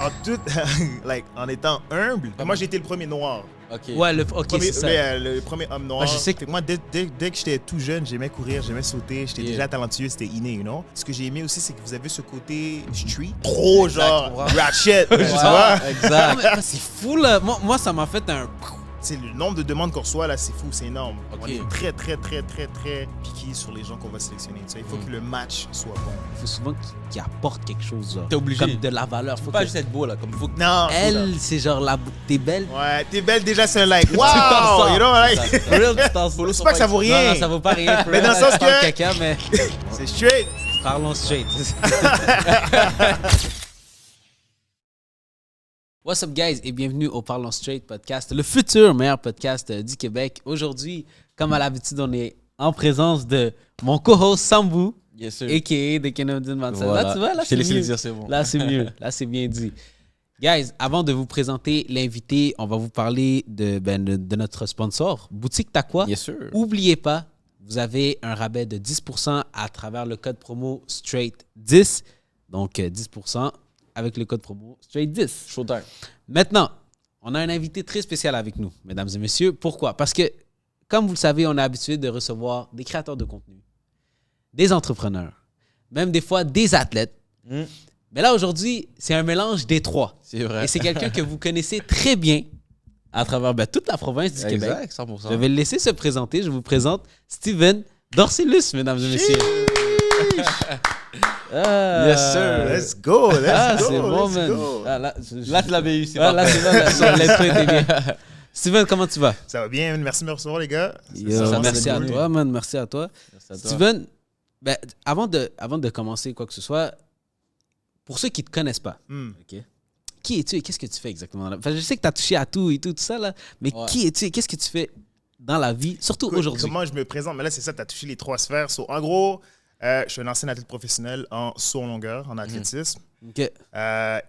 en tout, like, en étant humble, moi j'ai été le premier noir. Ok. Ouais, c'est ça. Le premier homme noir. Je sais que moi, dès que j'étais tout jeune, j'aimais courir, j'aimais sauter, j'étais déjà talentueux, c'était inné, you know. Ce que j'ai aimé aussi, c'est que vous avez ce côté street, trop genre ratchet, tu vois. Exact. C'est fou, là. Moi, ça m'a fait un... C'est le nombre de demandes qu'on reçoit, là, c'est fou, c'est énorme. Ok. On est très piqué sur les gens qu'on va sélectionner. Tu sais, il faut que le match soit bon. Il faut souvent qu'il apporte quelque chose, genre. T'es obligé. Comme de la valeur. Faut pas juste être beau, là. Comme faut que... Non, Elle, c'est genre, t'es belle. ouais, t'es belle déjà, c'est un like. Wow! t'en You know, like, C'est pas que ça vaut rien. Non, ça vaut pas rien. Mais dans le sens que- Caca, mais c'est straight. parlons straight. What's up, guys, et bienvenue au Parlons Straight podcast, le futur meilleur podcast du Québec. Aujourd'hui, comme à l'habitude, on est en présence de mon co-host Sambou, Yes, sir. a.k.a. The Canadian Manson. Voilà. Là, tu vois, là, Je t'ai c'est laissé mieux. le dire, c'est bon. Là, c'est mieux. Là, c'est bien dit. Guys, avant de vous présenter l'invité, on va vous parler de notre sponsor, Boutique Takwa. Yes, sir. N'oubliez pas, vous avez un rabais de 10% à travers le code promo STRAIGHT10. Donc, 10% avec le code promo STRAIGHT10. Showtime. Maintenant, on a un invité très spécial avec nous, mesdames et messieurs. Pourquoi? Parce que, comme vous le savez, on est habitué de recevoir des créateurs de contenu, des entrepreneurs, même des fois des athlètes. Mais là, aujourd'hui, c'est un mélange des trois. C'est vrai. Et c'est quelqu'un que vous connaissez très bien à travers toute la province du Québec. Exact, 100%. Je vais le laisser se présenter. Je vous présente Steven Dorcellus, mesdames et messieurs. Yes, sir. Let's go, let's go. C'est bon, let's man. go. Là, tu l'avais eu, c'est Là, parfait. c'est bon, l'intro était bien. Steven, comment tu vas? Ça va bien, merci de me recevoir, les gars. Merci à cool. toi, man. Merci à toi. Merci à toi. Steven, avant de commencer quoi que ce soit, pour ceux qui ne te connaissent pas, ok, qui es-tu et qu'est-ce que tu fais exactement? Enfin, je sais que tu as touché à tout et tout ça, là, mais Ouais. qui es-tu et qu'est-ce que tu fais dans la vie, surtout aujourd'hui? Comment je me présente? Mais là, c'est ça, tu as touché les trois sphères. So, en gros, je suis un ancien athlète professionnel en saut en longueur, en athlétisme, Ok.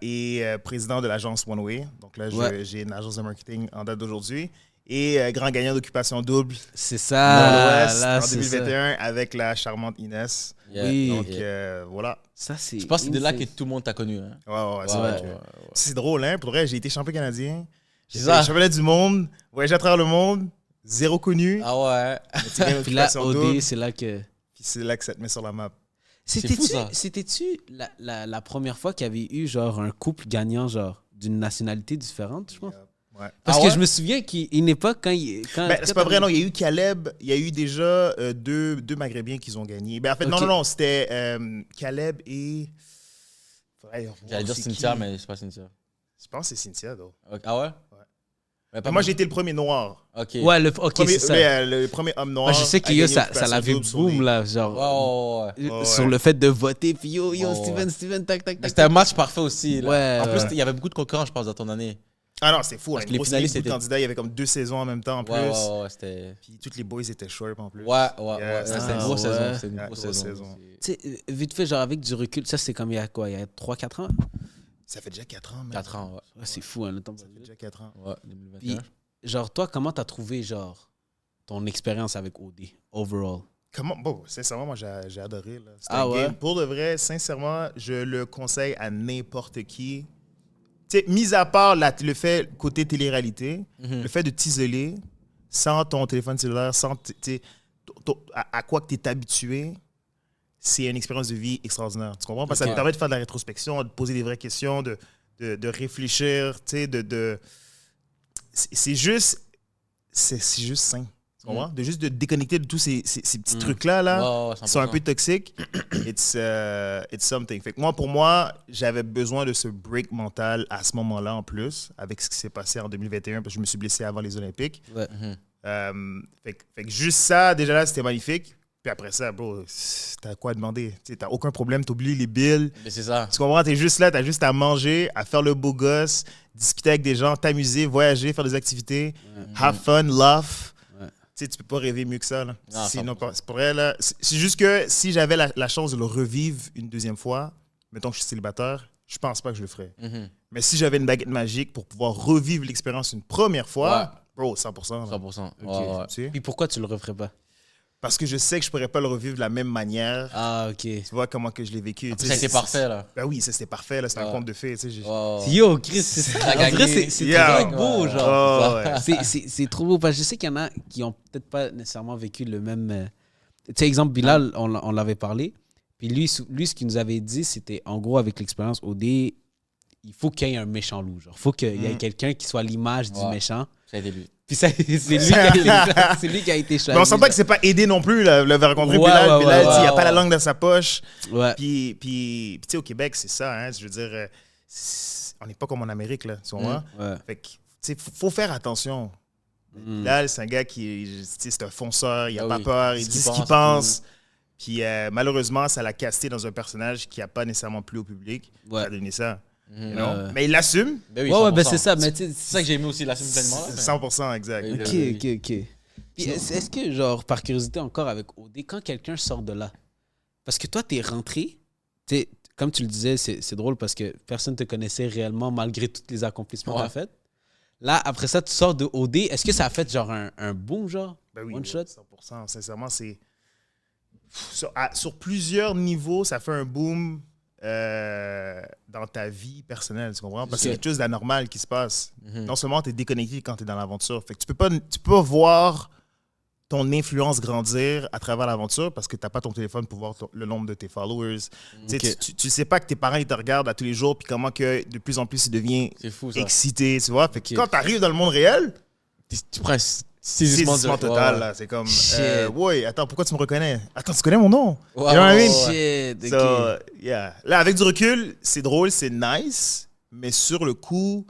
et président de l'agence One Way. Donc là, Ouais. j'ai une agence de marketing en date d'aujourd'hui. Et grand gagnant d'occupation double C'est dans ça, l'Ouest là, en c'est 2021 avec la charmante Inès. Yeah. Oui. Donc Yeah. voilà. ça. C'est Je pense que c'est de là que insane. tout le monde t'a connu. Hein. Ouais, c'est Ouais, vrai. ouais, ouais. C'est drôle, hein? Pour vrai, j'ai été champion canadien. J'ai C'est fait ça. championnat du monde, voyagé à travers le monde, zéro connu. Ah ouais. Mais tu gagnes Puis là, occupation OD, double, c'est là que... puis c'est là que ça te met sur la map. fou, ça. C'était-tu la première fois qu'il y avait eu genre un couple gagnant genre d'une nationalité différente, je pense? Ouais. Parce Ah que ouais? je me souviens qu'une époque, quand C'est pas vrai, non. Il y a eu Caleb. Il y a eu déjà deux Maghrébins qui ont gagné. Ben, en fait, Ok. non. C'était Caleb et. Faudrait voir J'allais dire c'est Cynthia, qui. mais c'est pas Cynthia. Je pense que c'est Cynthia, though. Ok. Ah ouais? Ouais, Mais moi, j'ai été le premier noir. Ok. Ouais, ok, Premier- c'est ça. le premier homme noir. Ouais, je sais à qu'il y a gagner ça l'occupation l'avait double sur boom, les- là, genre, Ouais, ouais, ouais. Ouais, sur ouais. le fait de voter, puis yo, Ouais, ouais. Steven, tac, tac, tac. C'était un match parfait aussi. Là. Ouais, En plus, ouais. il y avait beaucoup de concurrents, je pense, dans ton année. Ah non, c'est fou. Parce Hein, que les gros, finalistes beaucoup de étaient- candidats. Il y avait comme 2 saisons en même temps en plus. Ouais, ouais, ouais, c'était... Puis tous les boys étaient short en plus. Ouais, ouais, Yeah, ouais. c'était C'était une ah, grosse ouais. saison. C'était une Ouais, grosse grosse saison. saison. Tu sais, vite fait, genre avec du recul, ça c'est comme il y a quoi, il y a 3-4 ans? Ça fait déjà 4 ans, man. 4 ans, ouais. Ouais, c'est fou, hein, le temps. Ça fait déjà 4 ans. Ouais, Puis, 2021. genre, toi, comment t'as trouvé, genre, ton expérience avec OD, overall? Comment? Bon, sincèrement, moi, j'ai adoré. Là. C'était Ah un ouais? game. Pour de vrai, sincèrement, je le conseille à n'importe qui. Tu sais, mis à part le fait, côté télé-réalité, le fait de t'isoler sans ton téléphone cellulaire, sans à quoi que tu es habitué, c'est une expérience de vie extraordinaire. Tu comprends? Parce que ça Ok. te permet de faire de la rétrospection, de poser des vraies questions, de réfléchir, tu sais, c'est juste sain. Tu comprends? De juste de déconnecter de tous ces petits trucs-là, là, Ouais, qui sont un 100%. peu toxiques. It's something. Fait que pour moi, j'avais besoin de ce break mental à ce moment-là en plus, avec ce qui s'est passé en 2021, parce que je me suis blessé avant les Olympiques. Ouais. Fait que juste ça, déjà là, c'était magnifique. Puis après ça, bro, t'as quoi à demander? T'as aucun problème, t'oublies les billes. Mais c'est ça. Tu comprends? T'es juste là, t'as juste à manger, à faire le beau gosse, discuter avec des gens, t'amuser, voyager, faire des activités, have fun, laugh. Ouais. Tu sais, tu peux pas rêver mieux que ça. Là. Non, Sinon, 100%. c'est pour elle, là. C'est juste que si j'avais la chance de le revivre une deuxième fois, mettons que je suis célibataire, je pense pas que je le ferais. Mais si j'avais une baguette magique pour pouvoir revivre l'expérience une première fois, bro, 100%. là. 100%. Ok. Ouais, ouais. Tu sais? Puis pourquoi tu le referais pas? Parce que je sais que je pourrais pas le revivre de la même manière. Ah, OK. Tu vois comment que je l'ai vécu. Ça a été parfait, là. Ben oui, ça c'était parfait. Là, c'était un Ouais. conte de fées. Tu sais, Wow. Yo, Chris, c'est T'as en vrai, gagné. c'est Yeah. trop beau, Ouais. genre. Oh, ouais. C'est trop beau parce que je sais qu'il y en a qui ont peut-être pas nécessairement vécu le même. Tu sais, exemple, Bilal, on l'avait parlé. Puis lui, ce qu'il nous avait dit, c'était en gros, avec l'expérience OD, il faut qu'il y ait un méchant loup. Genre, il faut qu'il y ait quelqu'un qui soit l'image du Ouais. méchant. Ça a été lui. Puis c'est lui qui a été choisi. Mais on sent pas que c'est pas aidé non plus. Là, le rencontrer Ouais, Bilal. ouais, Bilal, ouais, il a ouais, pas la ouais. langue dans sa poche. Ouais. Puis tu sais, au Québec, c'est ça. Hein, je veux dire, on n'est pas comme en Amérique, là. Tu vois? Ouais. Fait que, tu sais, faut faire attention. Bilal, c'est un gars qui, tu sais, c'est un fonceur, il a Ah pas oui. peur, il Ce dit qu'il ce qu'il pense, pense. Puis malheureusement, ça l'a casté dans un personnage qui a pas nécessairement plu au public. Ouais. Ça a donné ça. Mhm. You know? Ouais. Mais il l'assume. Ben oui, Ouais, ouais, ben 100%. c'est ça. Mais tu sais, C'est ça que j'ai aimé aussi, la semaine pleinement. là, mais- 100% exact. Oui, Ok. Puis est-ce que, genre, par curiosité encore avec OD, quand quelqu'un sort de là, parce que toi, t'es rentré, t'sais, comme tu le disais, c'est drôle parce que personne ne te connaissait réellement malgré tous les accomplissements que Ouais. t'as fait. Là, après ça, tu sors de OD. Est-ce que ça a fait genre un boom, genre? Ben oui, One shot? 100%. Sincèrement, c'est. Sur plusieurs niveaux, ça fait un boom dans ta vie personnelle, tu comprends? Parce que c'est quelque chose d'anormal qui se passe. Non seulement tu es déconnecté quand tu es dans l'aventure, fait que tu peux pas voir ton influence grandir à travers l'aventure parce que tu n'as pas ton téléphone pour voir le nombre de tes followers. Tu sais, tu sais pas que tes parents ils te regardent à tous les jours puis comment que de plus en plus ils deviennent C'est fou, ça. excités, tu vois? Fait que Ok. quand tu arrives dans le monde réel, Tu prends un saisissement saisissement total, là. C'est comme, Shit. ouais, attends, pourquoi tu me reconnais? Attends, tu connais mon nom? Ouais, You know what I ouais, mean? ouais. Shit, So, yeah. Là, avec du recul, c'est drôle, c'est nice, mais sur le coup,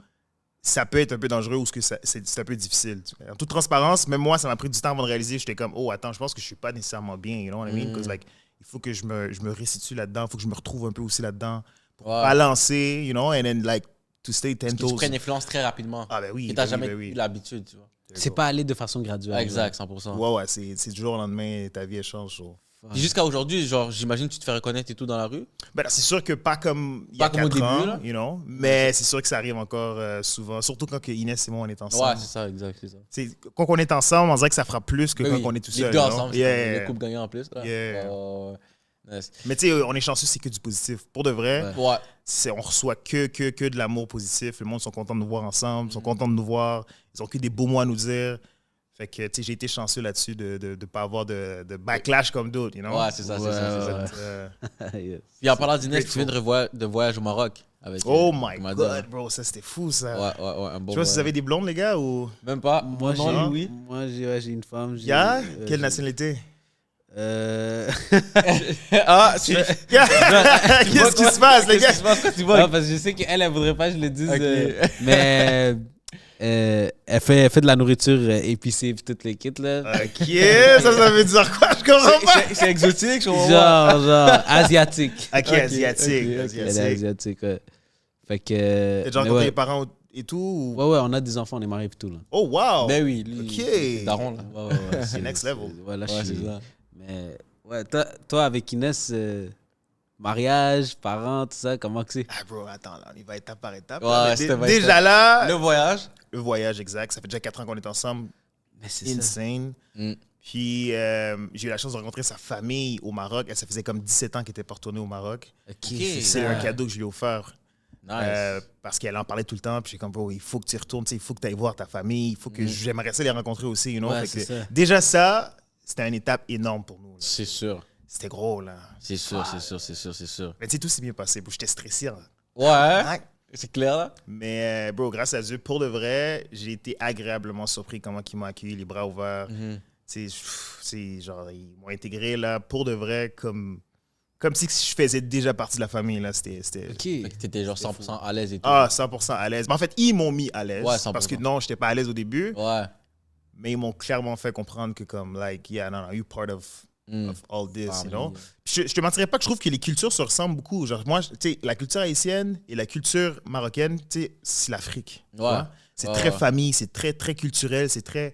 ça peut être un peu dangereux ou c'est un peu difficile. En toute transparence, même moi, ça m'a pris du temps avant de réaliser. J'étais comme, oh, attends, je pense que je suis pas nécessairement bien. You know what I mean? Because, like, il faut que je me restitue là-dedans. Il faut que je me retrouve un peu aussi là-dedans. Pour Ouais. balancer, you know, and then, like, to stay ten Que tu toes. prennes influence très rapidement. Ah, ben oui. Et t'as ben oui, jamais ben oui. eu l'habitude, tu vois. C'est pas aller de façon graduelle. Exact, 100%. Ouais, ouais, c'est du jour au lendemain, ta vie, elle change. So. Puis jusqu'à aujourd'hui, genre, j'imagine que tu te fais reconnaître et tout dans la rue. Ben là, c'est sûr que pas comme il y a Pas comme au 4 ans, début, là. you know, mais c'est sûr que ça arrive encore souvent, surtout quand que Inès et moi, on est ensemble. Ouais, c'est ça, exact, c'est ça. Quand on est ensemble, on dirait que ça fera plus que Ben quand oui, on est tout les seul. deux you know? ensemble, Yeah, c'est yeah, le couple gagnant en plus. Là. Yeah. Ouais. Nice. Mais tu sais, on est chanceux, c'est que du positif. Pour de vrai, Ouais. on reçoit que de l'amour positif. Le monde sont contents de nous voir ensemble, sont contents de nous voir. Ils ont que des beaux mots à nous dire. Fait que, tu sais, j'ai été chanceux là-dessus de ne pas avoir de backlash comme d'autres, you know? Ouais, c'est ça, c'est ça, c'est ça. Euh, Puis en parlant d'Inès, tu Grateful. viens de voyage au Maroc. Avec, oh my comment God, dire. bro, ça c'était fou, ça. Ouais, un bon. Je sais pas si vous avez des blondes, les gars, ou... Même pas. Moi, non, j'ai oui. moi, j'ai une femme. Yeah? Quelle nationalité? Ah, Qu'est-ce qui se passe, les gars? Qu'est-ce qui se passe quand tu Non, vois? parce que je sais qu'elle, elle voudrait pas que je le dise. Ok. Mais elle fait de la nourriture épicée et toutes les kits, là. Ok, ça veut dire quoi? Je comprends pas. C'est exotique, je comprends pas. Genre, asiatique. Ok, asiatique. ok, Elle est asiatique. asiatique, ouais. Fait que. T'as déjà mais rencontré ouais. les parents et tout? Ou... Ouais, on a des enfants, on est mariés et tout, là. Oh, wow! Ben oui, lui. Ok. C'est daron, là. Ouais. C'est next level. Ouais, là, Ouais, je suis. c'est ça. Mais, ouais, toi avec Inès, mariage, parents, tout ça, comment que c'est? Ah, bro, attends, là, on y va étape par étape. Ouais, là. Mais c'était vrai, déjà là, Le voyage. le voyage exact. Ça fait déjà 4 ans qu'on est ensemble. Mais c'est ça. Insane. Mm. Puis, j'ai eu la chance de rencontrer sa famille au Maroc. Elle, ça faisait comme 17 ans qu'elle était pas retournée au Maroc. Ok, C'est ça. un cadeau que je lui ai offert. Nice. Parce qu'elle en parlait tout le temps. Puis j'ai comme, bro, il faut que tu y retournes, tu sais, il faut que tu ailles voir ta famille. Il faut que j'aimerais ça les rencontrer aussi, you know. Ouais, Fait c'est que ça. déjà ça, c'était une étape énorme pour nous. Là. C'est sûr. C'était gros, là. C'est sûr, c'est sûr, c'est sûr, c'est sûr. Mais tu sais, tout s'est bien passé. Bro, j'étais stressé. Hein. Ouais. Ouais. C'est clair, là? Mais, bro, grâce à Dieu, pour de vrai, j'ai été agréablement surpris comment ils m'ont accueilli, les bras ouverts. Mhm. Tu sais, c'est genre, ils m'ont intégré, là, pour de vrai, comme si je faisais déjà partie de la famille, là. C'était Ok. Fait que t'étais genre 100% à l'aise et tout. ah, 100% à l'aise. Mais en fait, ils m'ont mis à l'aise. Ouais, 100%. Parce que non, j'étais pas à l'aise au début. Ouais. Mais ils m'ont clairement fait comprendre que, comme, like, yeah, no, you're part of all this, you know. Puis je te mentirais pas que je trouve que les cultures se ressemblent beaucoup. Genre, moi, tu sais, la culture haïtienne et la culture marocaine, tu sais, c'est l'Afrique. tu Ouais. vois. C'est Ouais, très ouais. famille, c'est très, très culturel, c'est très...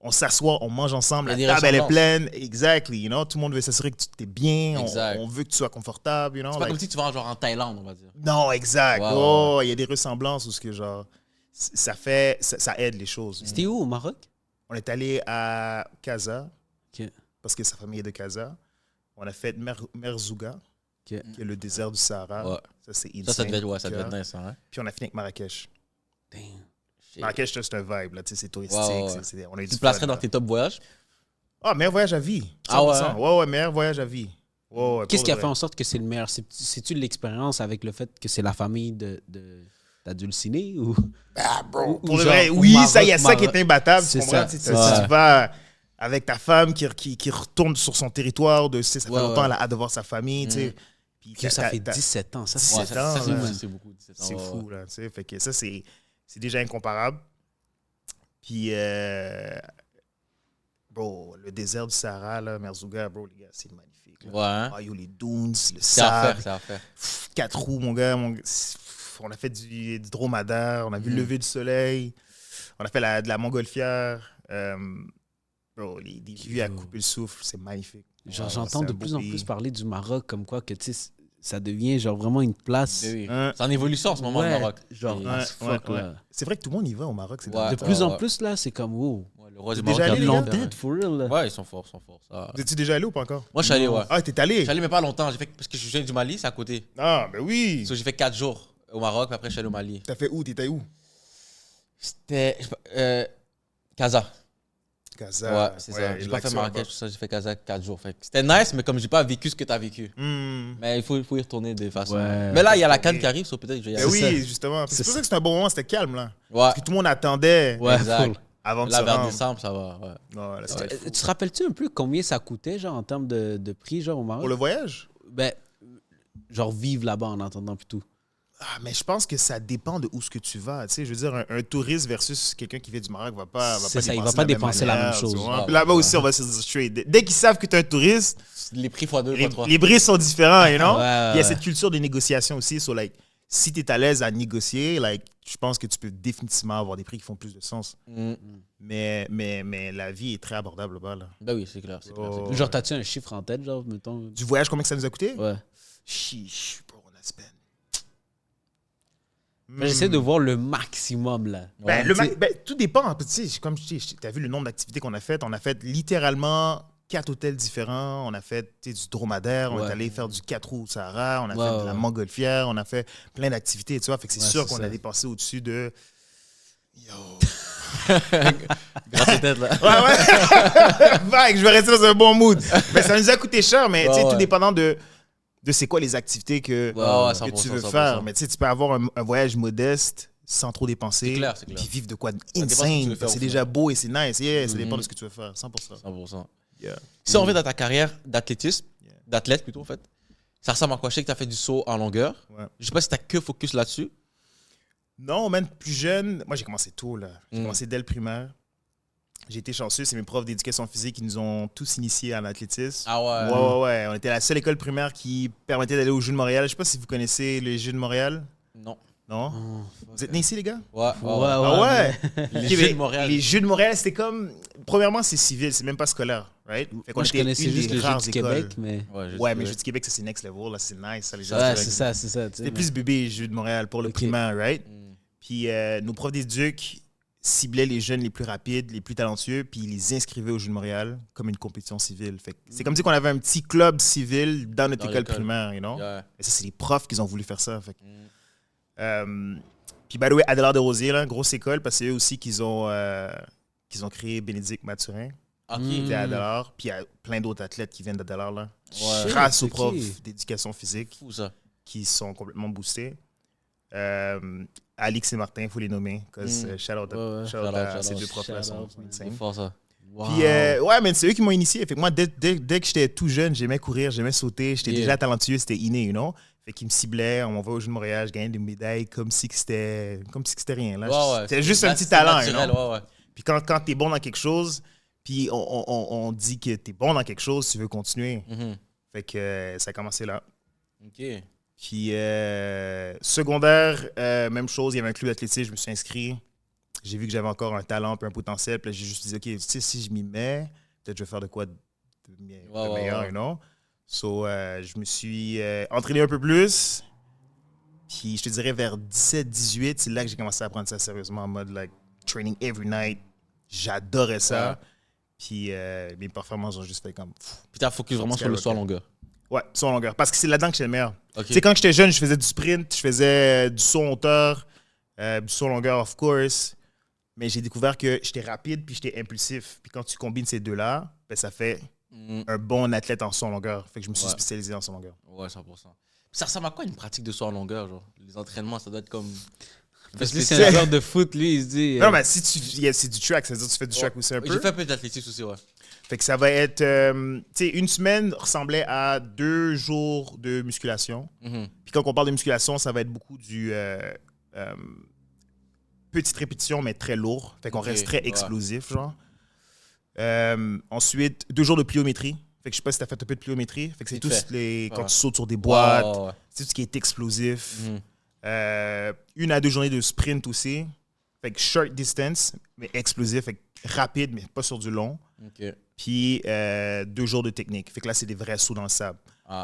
On s'assoit, on mange ensemble, Il y a la des table, elle est ressemblances. pleine. Exactly, you know. Tout le monde veut s'assurer que tu t'es bien. Exact. On veut que tu sois confortable, you know. C'est pas like- comme si tu vas genre en Thaïlande, on va dire. Non, exact. Ouais, Oh, il y a des ressemblances où ce que, genre, ça aide les choses. C'était où au Maroc? On est allé à Casa. Ok. parce que sa famille est de Casa. On a fait Merzouga, qui est le désert du Sahara. Ouais. Ça, c'est Ça devait insane. être, ça devait être nice, hein. Puis on a fini avec Marrakech. Damn. Marrakech, c'est un vibe, là, tu sais, c'est touristique. Ouais. On a eu Tu du te placerais fun, dans là. tes top voyages? Ah, meilleur voyage à vie. 100%. Ah ouais? Ouais, meilleur voyage à vie. Ouais, Qu'est-ce pour qui a de fait vrai. en sorte que c'est le meilleur? C'est-tu l'expérience avec le fait que c'est la famille d'Adulciné ou... Ah, bro, ou pour de genre vrai, au oui, Maroc, ça, il y a ça qui est imbattable. C'est Tu comprends? ça. Tu sais, Ouais. si tu vas avec ta femme qui retourne sur son territoire, ça fait Ouais, longtemps, ouais. elle a hâte de voir sa famille, tu sais. Puis Que ça fait t'as- 17 ans. Ça, 17 c'est ans, ça, là. c'est beaucoup. 17 ans, C'est ouais, fou, ouais. là, tu sais. Fait que ça, c'est déjà incomparable. Puis, bro, le désert du Sahara, là, Merzouga, bro, les gars, c'est magnifique. Là. Ouais, hein? Ah, yo, les dunes, le C'est à sable, faire, c'est à faire. 4 roues, mon gars. On a fait du dromadaire, on a vu le lever du soleil, on a fait de la montgolfière. Bro, des vues à couper le souffle, c'est magnifique. Genre, Ouais, j'entends c'est de un beau plus en pays. plus parler du Maroc comme quoi que, tu sais, ça devient genre vraiment une place... Oui. Hein? C'est en évolution en ce moment, Ouais, le Maroc. genre, Et- Ouais, as fuck, ouais, là. ouais. C'est vrai que tout le monde y va au Maroc. C'est Ouais. De dingue. plus en ouais. plus, là, c'est comme, wow. Ouais, le roi du T'es Maroc. déjà a allé, bien les Long gars? fait, dead, for real, là. Ouais, ils sont forts, ça. Vous étiez déjà allé ou pas encore? Moi, je suis allé, ouais. Ah, t'es Je allé? suis allé, mais pas longtemps. J'ai fait, parce que je viens du Mali, c'est à côté. Ah, ben oui. So, j'ai fait 4 jours au Maroc, puis après, je suis allé au Mali. T'as fait où? T'étais où? C'était. Casa. Casa. Ouais, c'est ça. J'ai pas fait l'action Marrakech, là-bas. tout ça, j'ai fait Casa 4 jours. Fait que c'était nice, mais comme j'ai pas vécu ce que t'as vécu. Hmm. Mais il faut y retourner de façon. Ouais. Mais là, il y a la Ok. canne qui arrive, so peut-être que je vais y Ben aller. oui, justement. C'est pour ça que c'était un bon moment, c'était calme, là. Ouais. Parce que tout le monde attendait Ouais, Exact. full. avant de Là, se vers rendre. décembre, ça va. Ouais. Non, là, ça va être fou. Tu te rappelles-tu un peu combien ça coûtait, genre, en termes de prix, genre, au Maroc? Pour le voyage? Ben, genre, vivre là-bas en attendant puis tout. Ah, mais je pense que ça dépend de où ce que tu vas. Tu sais, je veux dire, un touriste versus quelqu'un qui vient du Maroc va pas C'est ça, il va dépenser pas de la dépenser la même manière, chose. tu vois. Ah, Puis là-bas ouais. aussi, on va se dire straight. Dès qu'ils savent que tu es un touriste, Les prix x2, les, x3. les bris sont différents, you know? Ouais, ouais, Il y a ouais. cette culture de négociation aussi. So, like, si tu es à l'aise à négocier, like, je pense que tu peux définitivement avoir des prix qui font plus de sens. Mais la vie est très abordable là-bas. Là. Ben oui, c'est clair. C'est clair, c'est Oh. clair. Genre, t'as-tu un chiffre en tête, genre, mettons? Du voyage, combien que ça nous a coûté? Ouais. Chiche, bro, on a spend. J'essaie de voir le maximum, là. Ben, Ouais. tout dépend. Tu sais, comme je dis, tu as vu le nombre d'activités qu'on a faites. On a fait littéralement 4 hôtels différents. On a fait tu sais, du dromadaire. On Ouais. est allé faire du 4 roues au Sahara. On a Ouais, fait de la ouais. montgolfière. On a fait plein d'activités. Tu vois, fait que c'est Ouais, sûr c'est qu'on ça. a dépensé au-dessus de. Yo. Gratte tête, là. Ouais, ouais. Vague, je vais rester dans un bon mood. Mais ça nous a coûté cher, mais tu sais, Ouais, tout ouais. dépendant de c'est quoi les activités que, Ouais, ouais, que tu 100%, veux 100%. faire. Mais tu sais, tu peux avoir un voyage modeste sans trop dépenser. C'est clair, c'est clair. Puis vivre de quoi dépend ce que tu insane. veux faire C'est au déjà final. beau et c'est nice. Yeah, ça dépend Mhm. de ce que tu veux faire. 100%. 100%. Yeah. Si on revient dans ta carrière d'athlétisme, Yeah. d'athlète plutôt, en fait, ça ressemble à quoi? Je sais que tu as fait du saut en longueur. Ouais. Je sais pas si tu as que focus là-dessus. Non, même plus jeune, moi j'ai commencé tôt. Là. J'ai Mm. commencé dès le primaire. J'ai été chanceux, c'est mes profs d'éducation physique qui nous ont tous initiés en athlétisme. Ah ouais. Ouais. On était la seule école primaire qui permettait d'aller aux Jeux de Montréal. Je sais pas si vous connaissez les Jeux de Montréal. Non. Non? Oh, Vous êtes nés ici, les gars? Ouais. Ah ouais? Les Ok, Jeux mais de Montréal. Les Jeux de Montréal, c'était comme. Premièrement, c'est civil, c'est même pas scolaire, right? Fait qu'on Moi, je était connaissais une juste des le jeu rares du écoles. Québec, mais... Ouais, mais Jeux du Québec, ça c'est next level, là, c'est nice. Ça, les gens Ouais, se c'est disent, ça, c'est ça. tu sais, C'était mais- plus bébé Jeux de Montréal pour le Ok. primaire, right? Mm. Puis nos profs d'éduc ciblaient les jeunes les plus rapides, les plus talentueux, puis ils les inscrivaient aux Jeux de Montréal comme une compétition civile. Fait que c'est comme si on avait un petit club civil dans notre Dans école l'école. primaire, you know? Yeah. Et ça, c'est les profs qui ont voulu faire ça. Fait que, Mm. puis, by the way, Adélard de Rosier, là, grosse école, parce que c'est eux aussi qu'ils ont créé Bénédicte Mathurin. Ok. Mm. Qui était à Adélard. Puis il y a plein d'autres athlètes qui viennent d'Adélard, là. Ouais. Grâce aux ok. profs d'éducation physique Fou ça. qui sont complètement boostés. Alix et Martin, il faut les nommer. Cause, shout out, Ouais, ouais. shout out à Shout ces out, deux profs-là. shout sont out, man. insane. C'est fort ça. Wow. Puis, ouais, mais c'est eux qui m'ont initié. Fait que moi, dès que j'étais tout jeune, j'aimais courir, j'aimais sauter. J'étais Yeah. déjà talentueux, c'était inné, you know? Fait qu'ils me ciblaient, on m'envoyait au Jeux de Montréal, je gagnais des médailles comme si que c'était rien. Là. Ouais, ouais. C'était juste un Là, petit c'est talent, naturel, you know? ouais, ouais. Puis quand t'es bon dans quelque chose, puis on dit que t'es bon dans quelque chose, tu veux continuer. Mhm. Fait que ça a commencé là. Ok. Puis secondaire, même chose, il y avait un club d'athlétisme, je me suis inscrit. J'ai vu que j'avais encore un talent, puis un potentiel. Puis là, j'ai juste dit, OK, tu sais, si je m'y mets, peut-être je vais faire de quoi de Ouais, meilleur, ouais. you know? So, je me suis entraîné un peu plus. Puis je te dirais vers 17-18, c'est là que j'ai commencé à prendre ça sérieusement en mode like training every night. J'adorais ça. Ouais. Puis mes performances ont juste fait comme... Puis t'as focus vraiment sur le saut en longueur. Ouais, saut en longueur. Parce que c'est là-dedans que j'étais le meilleur. Ok. Tu sais, quand j'étais jeune, je faisais du sprint, je faisais du saut en hauteur, du saut en longueur, of course. Mais j'ai découvert que j'étais rapide puis j'étais impulsif. Puis quand tu combines ces deux-là, ben, ça fait un bon athlète en saut en longueur. Fait que je me suis spécialisé en saut en longueur. Ouais, 100%. Ça ressemble à quoi une pratique de saut en longueur, genre? Les entraînements, ça doit être comme... Parce que c'est un joueur de foot, lui, il se dit... Non, mais si c'est du track, ça veut dire que tu fais du track aussi un peu. J'ai fait un peu d'athlétisme aussi, ouais. Fait que ça va être... tu sais, une semaine ressemblait à 2 jours de musculation. Puis quand on parle de musculation, ça va être beaucoup du... petite répétition, mais très lourd. Fait qu'on reste très explosif, genre. Ensuite, 2 jours de pliométrie. Fait que je sais pas si t'as fait un peu de pliométrie. Fait que c'est tout les... Quand tu sautes sur des boîtes, c'est tout ce qui est explosif. 1 à 2 journées de sprint aussi. Fait que short distance, mais explosif. Fait que rapide, mais pas sur du long. Puis 2 jours de technique. Fait que là, c'est des vrais sauts dans le sable.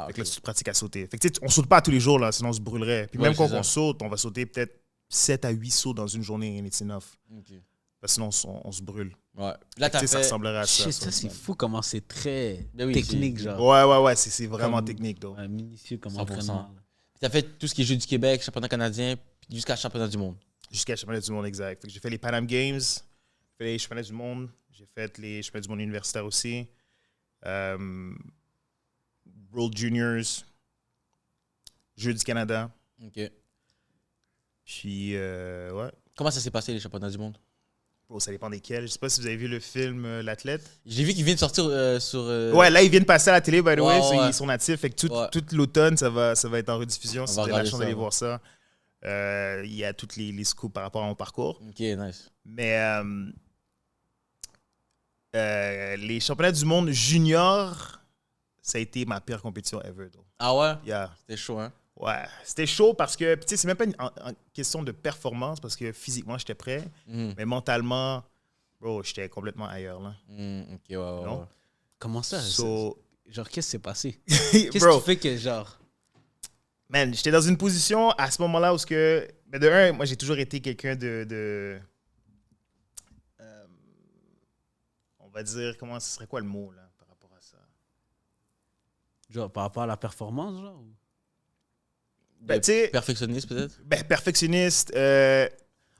Fait que là, tu te pratiques à sauter. Fait que on saute pas tous les jours, là, sinon on se brûlerait. Puis même quand on saute, on va sauter peut-être 7 à 8 sauts dans une journée, and it's enough. Parce que sinon, on se brûle. Ouais. Là, t'as fait... Ça ressemblerait à ça. Ça, c'est fou comment c'est très oui, technique, genre. Ouais, c'est vraiment technique, donc. Minutieux comme 100%. entraînement. T'as fait tout ce qui est Jeux du Québec, championnat canadien, puis jusqu'à championnat du monde. Jusqu'à championnat du monde, exact. Fait que j'ai fait les Pan Am Games, j'ai fait les championnats du monde, j'ai fait les championnats du monde universitaires aussi, World Juniors, Jeux du Canada. OK. Puis, ouais. Comment ça s'est passé, les championnats du monde? Bro, ça dépend desquels. Je sais pas si vous avez vu le film L'Athlète. J'ai vu qu'il vient de sortir sur... Ouais, là, ils viennent passer à la télé, by the way. Ouais. Ils sont natifs. Fait que tout l'automne, ça va être en rediffusion. Si vous avez la chance d'aller voir ça. Il y a toutes les scoops par rapport à mon parcours. OK, nice. Mais les championnats du monde junior, ça a été ma pire compétition ever. Though. Ah ouais? Yeah. C'était chaud, hein? Ouais, c'était chaud parce que, tu sais, c'est même pas une question de performance parce que physiquement, j'étais prêt. Mais mentalement, bro, j'étais complètement ailleurs, là. OK, ouais. Comment ça? Genre, qu'est-ce qui s'est passé? Qu'est-ce Bro, qui fait que, genre... Man, j'étais dans une position à ce moment-là où mais de un, moi, j'ai toujours été quelqu'un de on va dire, ce serait quoi le mot, là, par rapport à ça? Genre, par rapport à la performance, genre? Ben, tu sais... Perfectionniste, peut-être? Ben, perfectionniste. En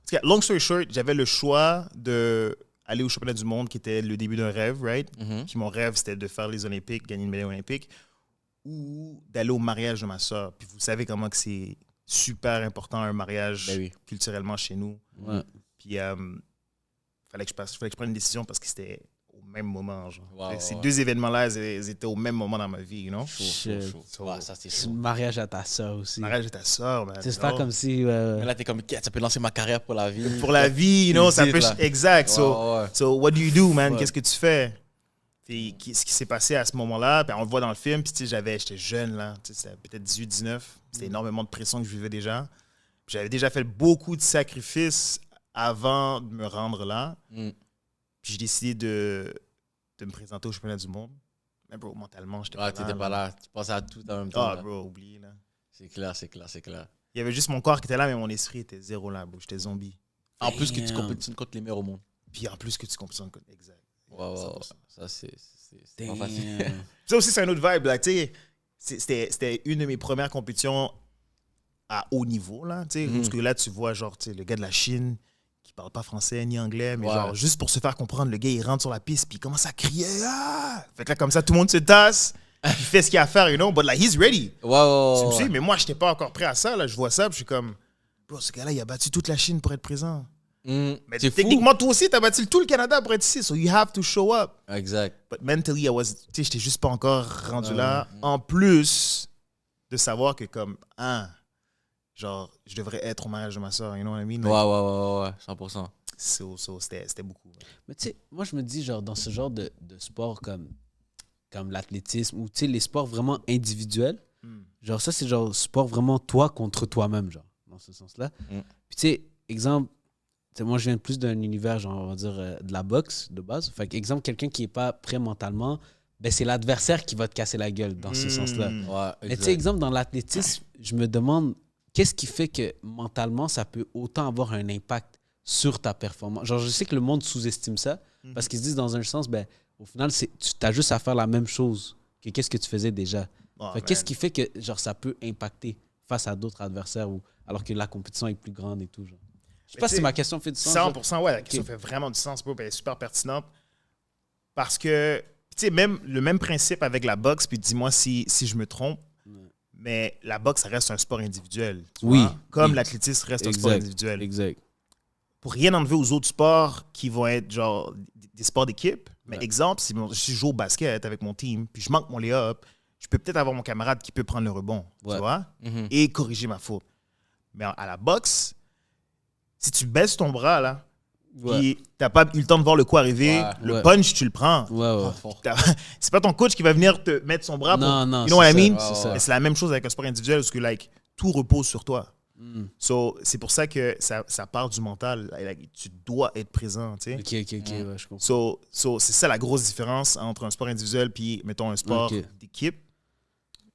tout cas, long story short, j'avais le choix d'aller au championnat du monde, qui était le début d'un rêve, right? Puis mon rêve, c'était de faire les Olympiques, gagner une médaille olympique, ou d'aller au mariage de ma soeur. Puis vous savez comment que c'est super important, un mariage culturellement chez nous. Ouais. Puis fallait que je prenne une décision parce que c'était au même moment. Genre. Wow, Ces 2 événements-là, ils étaient au même moment dans ma vie, you know? Chaud. Ouais, ça, c'est chaud. Mariage à ta soeur aussi. Mariage de ta soeur, man. C'est pas comme si... Mais là, t'es comme, ça peut lancer ma carrière pour la vie. Pour la vie, you know, ça peut... Là. Exact. Ouais. So, what do you do, man? Qu'est-ce que tu fais? Puis, ce qui s'est passé à ce moment-là, puis on le voit dans le film, puis j'étais jeune, là. C'était peut-être 18, 19. C'était énormément de pression que je vivais déjà. Puis j'avais déjà fait beaucoup de sacrifices avant de me rendre là. Puis j'ai décidé de me présenter au championnat du monde. Mais bro, mentalement, j'étais pas là. T'étais pas là. Tu pensais à tout en même temps. Ah, bro, oublie, là. C'est clair. Il y avait juste mon corps qui était là, mais mon esprit était zéro là, bro. J'étais zombie. En plus que tu compétitionnes contre les meilleurs au monde. Puis en plus que tu compétitionnes contre... Exact. Wow. Ça, c'est pas facile. Ça aussi, c'est un autre vibe, là. Tu sais, c'était une de mes premières compétitions à haut niveau, là. Tu sais, parce que là, tu vois, genre, tu sais, le gars de la Chine qui parle pas français ni anglais, mais genre, juste pour se faire comprendre, le gars, il rentre sur la piste, puis il commence à crier. Ah! Fait que là, comme ça, tout le monde se tasse, il fait ce qu'il a à faire, you know, but like, he's ready. Wow. Tu sais, mais moi, j'étais pas encore prêt à ça, là. Je vois ça, puis je suis comme, bro, ce gars-là, il a battu toute la Chine pour être présent. Mais techniquement, toi aussi, t'as battu tout le Canada pour être ici, so you have to show up. Exact. But mentally, j'étais juste pas encore rendu là. En plus de savoir que comme, genre, je devrais être au mariage de ma soeur, you know what I mean? Ouais, 100%. C'était beaucoup. Ouais. Mais tu sais, moi, je me dis, genre, dans ce genre de sport comme l'athlétisme ou, tu sais, les sports vraiment individuels, genre, ça, c'est genre sport vraiment toi contre toi-même, genre, dans ce sens-là. Puis, tu sais, exemple, moi, je viens plus d'un univers, genre, on va dire, de la boxe, de base. Fait exemple, quelqu'un qui n'est pas prêt mentalement, ben, c'est l'adversaire qui va te casser la gueule, dans ce sens-là. Ouais, mais tu sais, exemple, dans l'athlétisme, je me demande, qu'est-ce qui fait que mentalement, ça peut autant avoir un impact sur ta performance? Genre, je sais que le monde sous-estime ça, parce qu'ils se disent, dans un sens, ben, au final, tu as juste à faire la même chose que qu'est-ce que tu faisais déjà. Oh, Qu'est-ce man. qui fait que genre, ça peut impacter face à d'autres adversaires ou alors que la compétition est plus grande et tout? Genre. Je sais pas si t'sais, ma question fait du sens. genre. 100%, ouais, la question Ok. fait vraiment du sens, bro, puis elle est super pertinente. Parce que, tu sais, même le même principe avec la boxe, puis dis-moi si je me trompe, mais la boxe, ça reste un sport individuel. tu Oui, vois? Comme oui. l'athlétisme reste un sport individuel. Exact. Pour rien enlever aux autres sports qui vont être genre des sports d'équipe. Mais Ouais. exemple, si je joue au basket avec mon team, puis je manque mon lay-up, je peux peut-être avoir mon camarade qui peut prendre le rebond, Ouais. tu vois, Mhm. et corriger ma faute. Mais à la boxe, si tu baisses ton bras, là, Ouais. puis t'as pas eu le temps de voir le coup arriver, Ouais. le Ouais. punch, tu le prends. Ouais, ouais. Fort. C'est pas ton coach qui va venir te mettre son bras pour... Non, You know what I c'est mean? ça, c'est ça. Mais c'est la même chose avec un sport individuel parce que, like, tout repose sur toi. Mm. So, c'est pour ça que ça part du mental. Like, tu dois être présent, tu sais. Ok, ouais, je comprends. C'est ça la grosse différence entre un sport individuel puis, mettons, un sport Ok. d'équipe.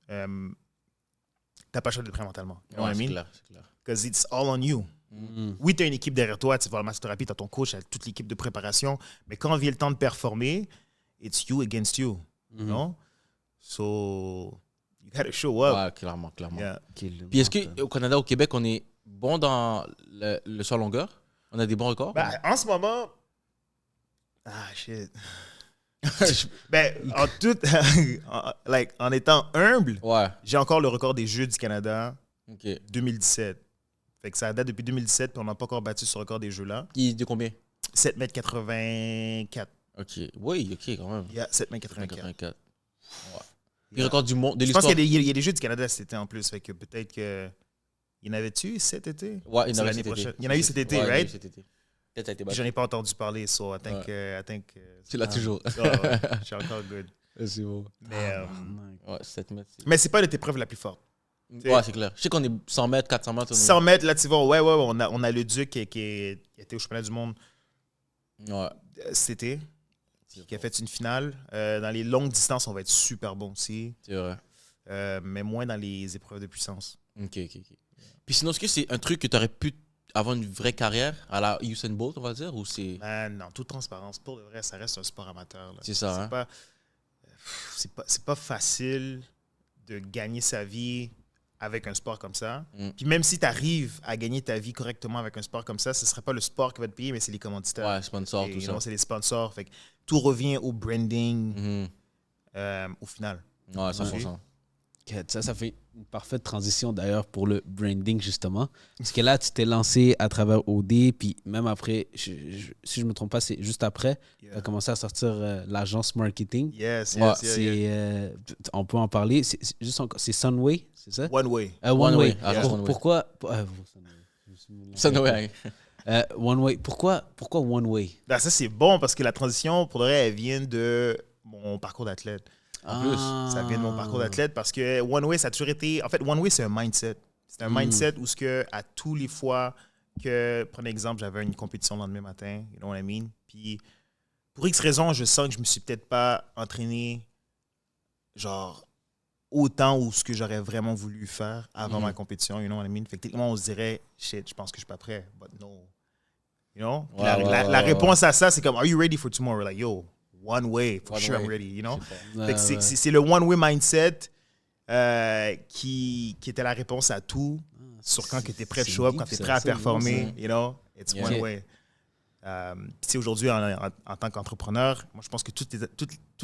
T'as pas le choix d'être prêt mentalement. You know Ouais, what I c'est mean? clair, c'est clair. Because it's all on you. Mm. Oui, tu as une équipe derrière toi, tu vas à la massothérapie, tu as ton coach, tu as toute l'équipe de préparation, mais quand vient le temps de performer, it's you against you. Mhm. Non? So, you gotta show up. Ouais, clairement, clairement. Yeah. Ok, le Puis est-ce mental. qu'au Canada, au Québec, on est bon dans le saut en longueur? On a des bons records? Ben, en ce moment. Ah, shit. Ben, en tout. En étant humble, Ouais, j'ai encore le record des Jeux du Canada ok. 2017. Fait que ça date depuis 2017, puis on n'a pas encore battu ce record des Jeux-là. Il est de combien? 7,84 m. Ok, oui, ok, quand même. Yeah, 7,84 m. 84. Ouais. Les records du monde, de Je pense l'histoire. qu'il y a des Jeux du Canada cet été en plus. Fait que peut-être que. Il y en avait-tu cet été? Ouais, il y en C'est a l'année cet été. prochaine. Il y en a eu cet été, Ouais, il y en a eu right? cet été. Peut-être ça a été Puis battu. j'en ai pas entendu parler, so I think. Tu l'as toujours. Ouais, je suis encore good. C'est beau. Mais, Ouais, 7 mètres. mais c'est pas notre épreuve la plus forte. Ouais, c'est clair. Je sais qu'on est 100 mètres, 400 mètres. 100 mètres, là, tu vois, ouais, on a le Duc qui était au championnat du monde Ouais. cet été, qui a fait une finale. Dans les longues distances, on va être super bon aussi, C'est vrai. mais moins dans les épreuves de puissance. Ok. Puis sinon, est-ce que c'est un truc que tu aurais pu avoir une vraie carrière à la Usain Bolt, on va dire, ou c'est... Man, non, toute transparence, pour de vrai, ça reste un sport amateur. Là. C'est ça, hein? C'est pas facile de gagner sa vie avec un sport comme ça. Mm. Puis même si tu arrives à gagner ta vie correctement avec un sport comme ça, ce ne serait pas le sport qui va te payer, mais c'est les commanditaires. Ouais, sponsor, Et, tout you ça. know, c'est les sponsors. Fait que tout revient au branding au final. Ouais, 100%. Ok, ça fait une parfaite transition d'ailleurs pour le branding justement. Parce que là, tu t'es lancé à travers OD, puis même après, si je ne me trompe pas, c'est juste après, tu Yeah. as commencé à sortir l'agence marketing. Yes, Ouais, yes, C'est, yeah. on peut en parler. C'est Sunway, c'est ça? One way. One One Way. Way, agence One Way. Pourquoi? Ça, ouais. One Way. Pourquoi One Way? Ben, ça, c'est bon parce que la transition, pour de vrai, elle vient de mon parcours d'athlète. En plus, Ça vient de mon parcours d'athlète parce que One Way, ça a toujours été. En fait, One Way, c'est un mindset. C'est un mindset où, à tous les fois que, prenez exemple, j'avais une compétition le lendemain matin, you know what I mean? Puis, pour X raisons, je sens que je me suis peut-être pas entraîné, genre, autant ou ce que j'aurais vraiment voulu faire avant ma compétition, you know what I mean? Fait que techniquement, on se dirait, shit, je pense que je suis pas prêt, but no. You know? Puis la réponse à ça, c'est comme, are you ready for tomorrow? Like, yo, one way, for One sure I'm way. ready, you know? C'est Fait que c'est le one-way mindset qui était la réponse à tout sur quand tu es prêt à c'est show up, deep, quand tu es ça, prêt à c'est bon, performer, ça. you know, it's Yeah. one Ok. way. Puis aujourd'hui, en tant qu'entrepreneur, moi je pense que tous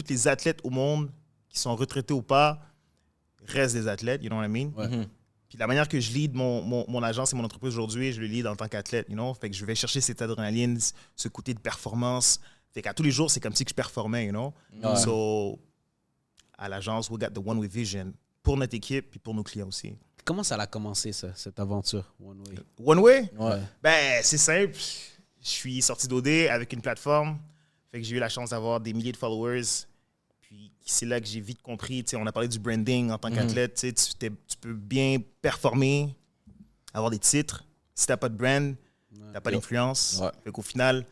les athlètes au monde, qui sont retraités ou pas, restent des athlètes, you know what I mean? Ouais. Puis la manière que je lead mon agence et mon entreprise aujourd'hui, je le lead en tant qu'athlète, you know? Fait que je vais chercher cette adrénaline, ce côté de performance. Fait qu'à tous les jours, c'est comme si je performais, you know? Ouais. So, à l'agence, we got the one-way vision pour notre équipe puis pour nos clients aussi. Comment ça a commencé, ça, cette aventure One Way? One-way? Ouais. Ben, c'est simple. Je suis sorti d'OD avec une plateforme. Fait que j'ai eu la chance d'avoir des milliers de followers. Puis c'est là que j'ai vite compris, tu sais, on a parlé du branding en tant qu'athlète, tu sais, tu peux bien performer, avoir des titres. Si t'as pas de brand, t'as pas d'influence. Ouais. Fait qu'au final,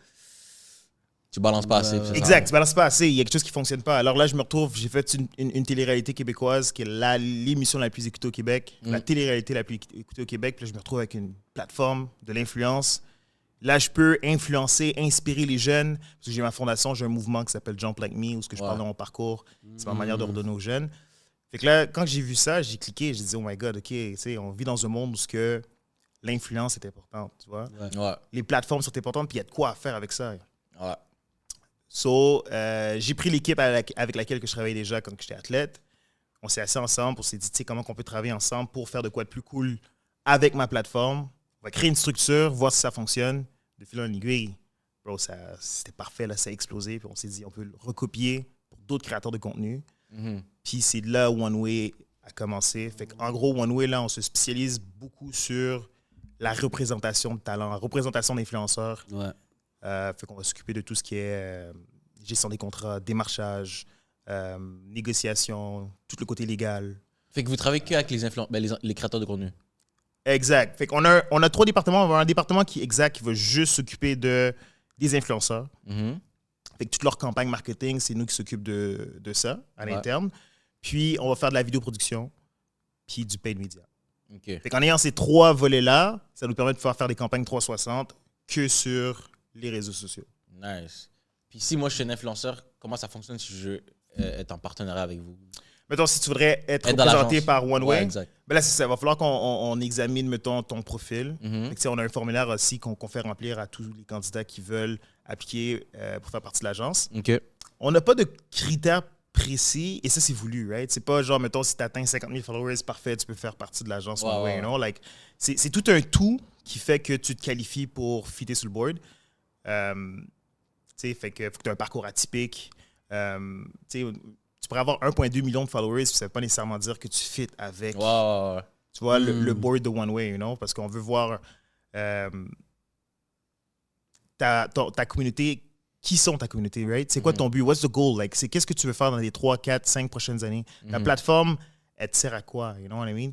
Tu balances pas assez. c'est ça. exact, tu balances pas assez, il y a quelque chose qui fonctionne pas. Alors là, je me retrouve, j'ai fait une télé-réalité québécoise qui est l'émission la plus écoutée au Québec, la télé-réalité la plus écoutée au Québec. Puis là, je me retrouve avec une plateforme, de l'influence. Là, je peux influencer, inspirer les jeunes. Parce que j'ai ma fondation, j'ai un mouvement qui s'appelle Jump Like Me, où je parle de mon parcours. C'est ma manière de redonner aux jeunes. Fait que là, quand j'ai vu ça, j'ai cliqué. J'ai dit, oh my God, OK, on vit dans un monde où que l'influence est importante, tu vois. Ouais. Les plateformes sont importantes, puis il y a de quoi à faire avec ça. Ouais. So, j'ai pris l'équipe avec laquelle je travaillais déjà quand j'étais athlète. On s'est assis ensemble, on s'est dit, tu sais, comment on peut travailler ensemble pour faire de quoi de plus cool avec ma plateforme. On va créer une structure, voir si ça fonctionne. De fil en aiguille, bro, c'était parfait, là, ça a explosé. Puis on s'est dit, on peut le recopier pour d'autres créateurs de contenu. Puis c'est de là où One Way a commencé. Fait qu'en gros, One Way, là, on se spécialise beaucoup sur la représentation de talent, la représentation d'influenceurs. Ouais. Fait qu'on va s'occuper de tout ce qui est gestion des contrats, démarchage, négociation, tout le côté légal. Fait que vous travaillez qu'avec les créateurs de contenu. Exact. Fait qu'on a 3 départements. On a un département qui va juste s'occuper des influenceurs. Fait que toute leur campagne marketing, c'est nous qui s'occupent de ça à l'interne. Puis on va faire de la vidéoproduction puis du paid media. OK. Fait qu'en ayant ces 3 volets-là, ça nous permet de pouvoir faire des campagnes 360 que sur les réseaux sociaux. Nice. Puis si moi, je suis un influenceur, comment ça fonctionne si je veux être en partenariat avec vous? Mettons, si tu voudrais être Dans représenté l'agence. par One Way, exact. ben là, c'est ça. Il va falloir qu'on examine, mettons, ton profil. Mhm. Fait que, tu sais, on a un formulaire aussi qu'on fait remplir à tous les candidats qui veulent appliquer pour faire partie de l'agence. OK. On n'a pas de critères précis et ça, c'est voulu, right? C'est pas genre, mettons, si tu atteins 50 000 followers, parfait, tu peux faire partie de l'agence One Way, you know? Like, c'est tout un tout qui fait que tu te qualifies pour fitter sur le board. Tu sais, fait que faut que tu aies un parcours atypique. Tu sais, tu pourrais avoir 1,2 million de followers, puis ça ne veut pas nécessairement dire que tu fites avec, tu vois, le board de One Way, you know? Parce qu'on veut voir ta communauté. Qui sont ta communauté, right? C'est quoi ton but? What's the goal? Like, c'est qu'est-ce que tu veux faire dans les 3, 4, 5 prochaines années? Ta plateforme, elle te sert à quoi? You know what I mean?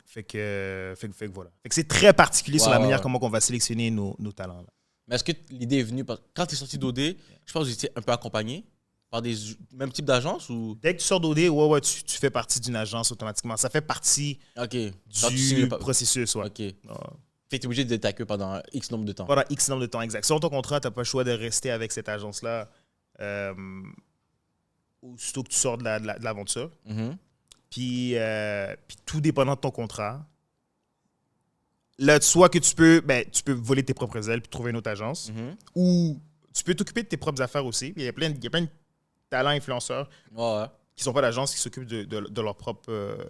Fait que voilà. Fait que c'est très particulier sur la manière comment on va sélectionner nos talents. Là. Mais est-ce que l'idée est venue... Quand tu es sorti d'OD, je pense que vous étiez un peu accompagné par des mêmes types d'agences ou... Dès que tu sors d'OD, tu fais partie d'une agence automatiquement. Ça fait partie du processus. Ouais. OK. Fait que tu es obligé d'être avec eux pendant X nombre de temps. Pendant X nombre de temps, exact. Selon ton contrat, tu n'as pas le choix de rester avec cette agence-là aussitôt que tu sors de l'aventure. Puis tout dépendant de ton contrat, là, soit que tu peux voler tes propres ailes puis trouver une autre agence, ou tu peux t'occuper de tes propres affaires aussi. Il y a plein de talents influenceurs qui ne sont pas d'agence, qui s'occupent de leur propre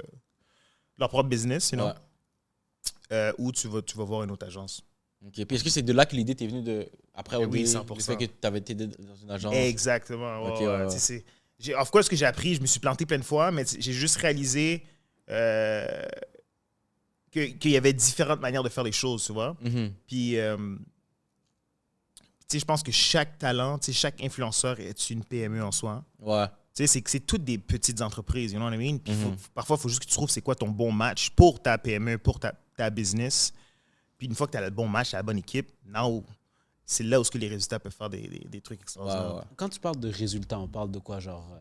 business, you know? Ou tu vas voir une autre agence. OK. Puis est-ce que c'est de là que l'idée t'est venue après OD, Oui, 100%. le fait que tu avais été dans une agence? Exactement. Ouais. Of course que j'ai appris, je me suis planté plein de fois, mais j'ai juste réalisé qu'il y avait différentes manières de faire les choses, tu vois. Puis, je pense que chaque talent, chaque influenceur est une PME en soi. Ouais. C'est toutes des petites entreprises, you know what I mean? Puis parfois, il faut juste que tu trouves c'est quoi ton bon match pour ta PME, pour ta business. Puis une fois que tu as le bon match, tu as la bonne équipe, c'est là où les résultats peuvent faire des trucs extraordinaires. Ouais. Quand tu parles de résultats, on parle de quoi? Genre,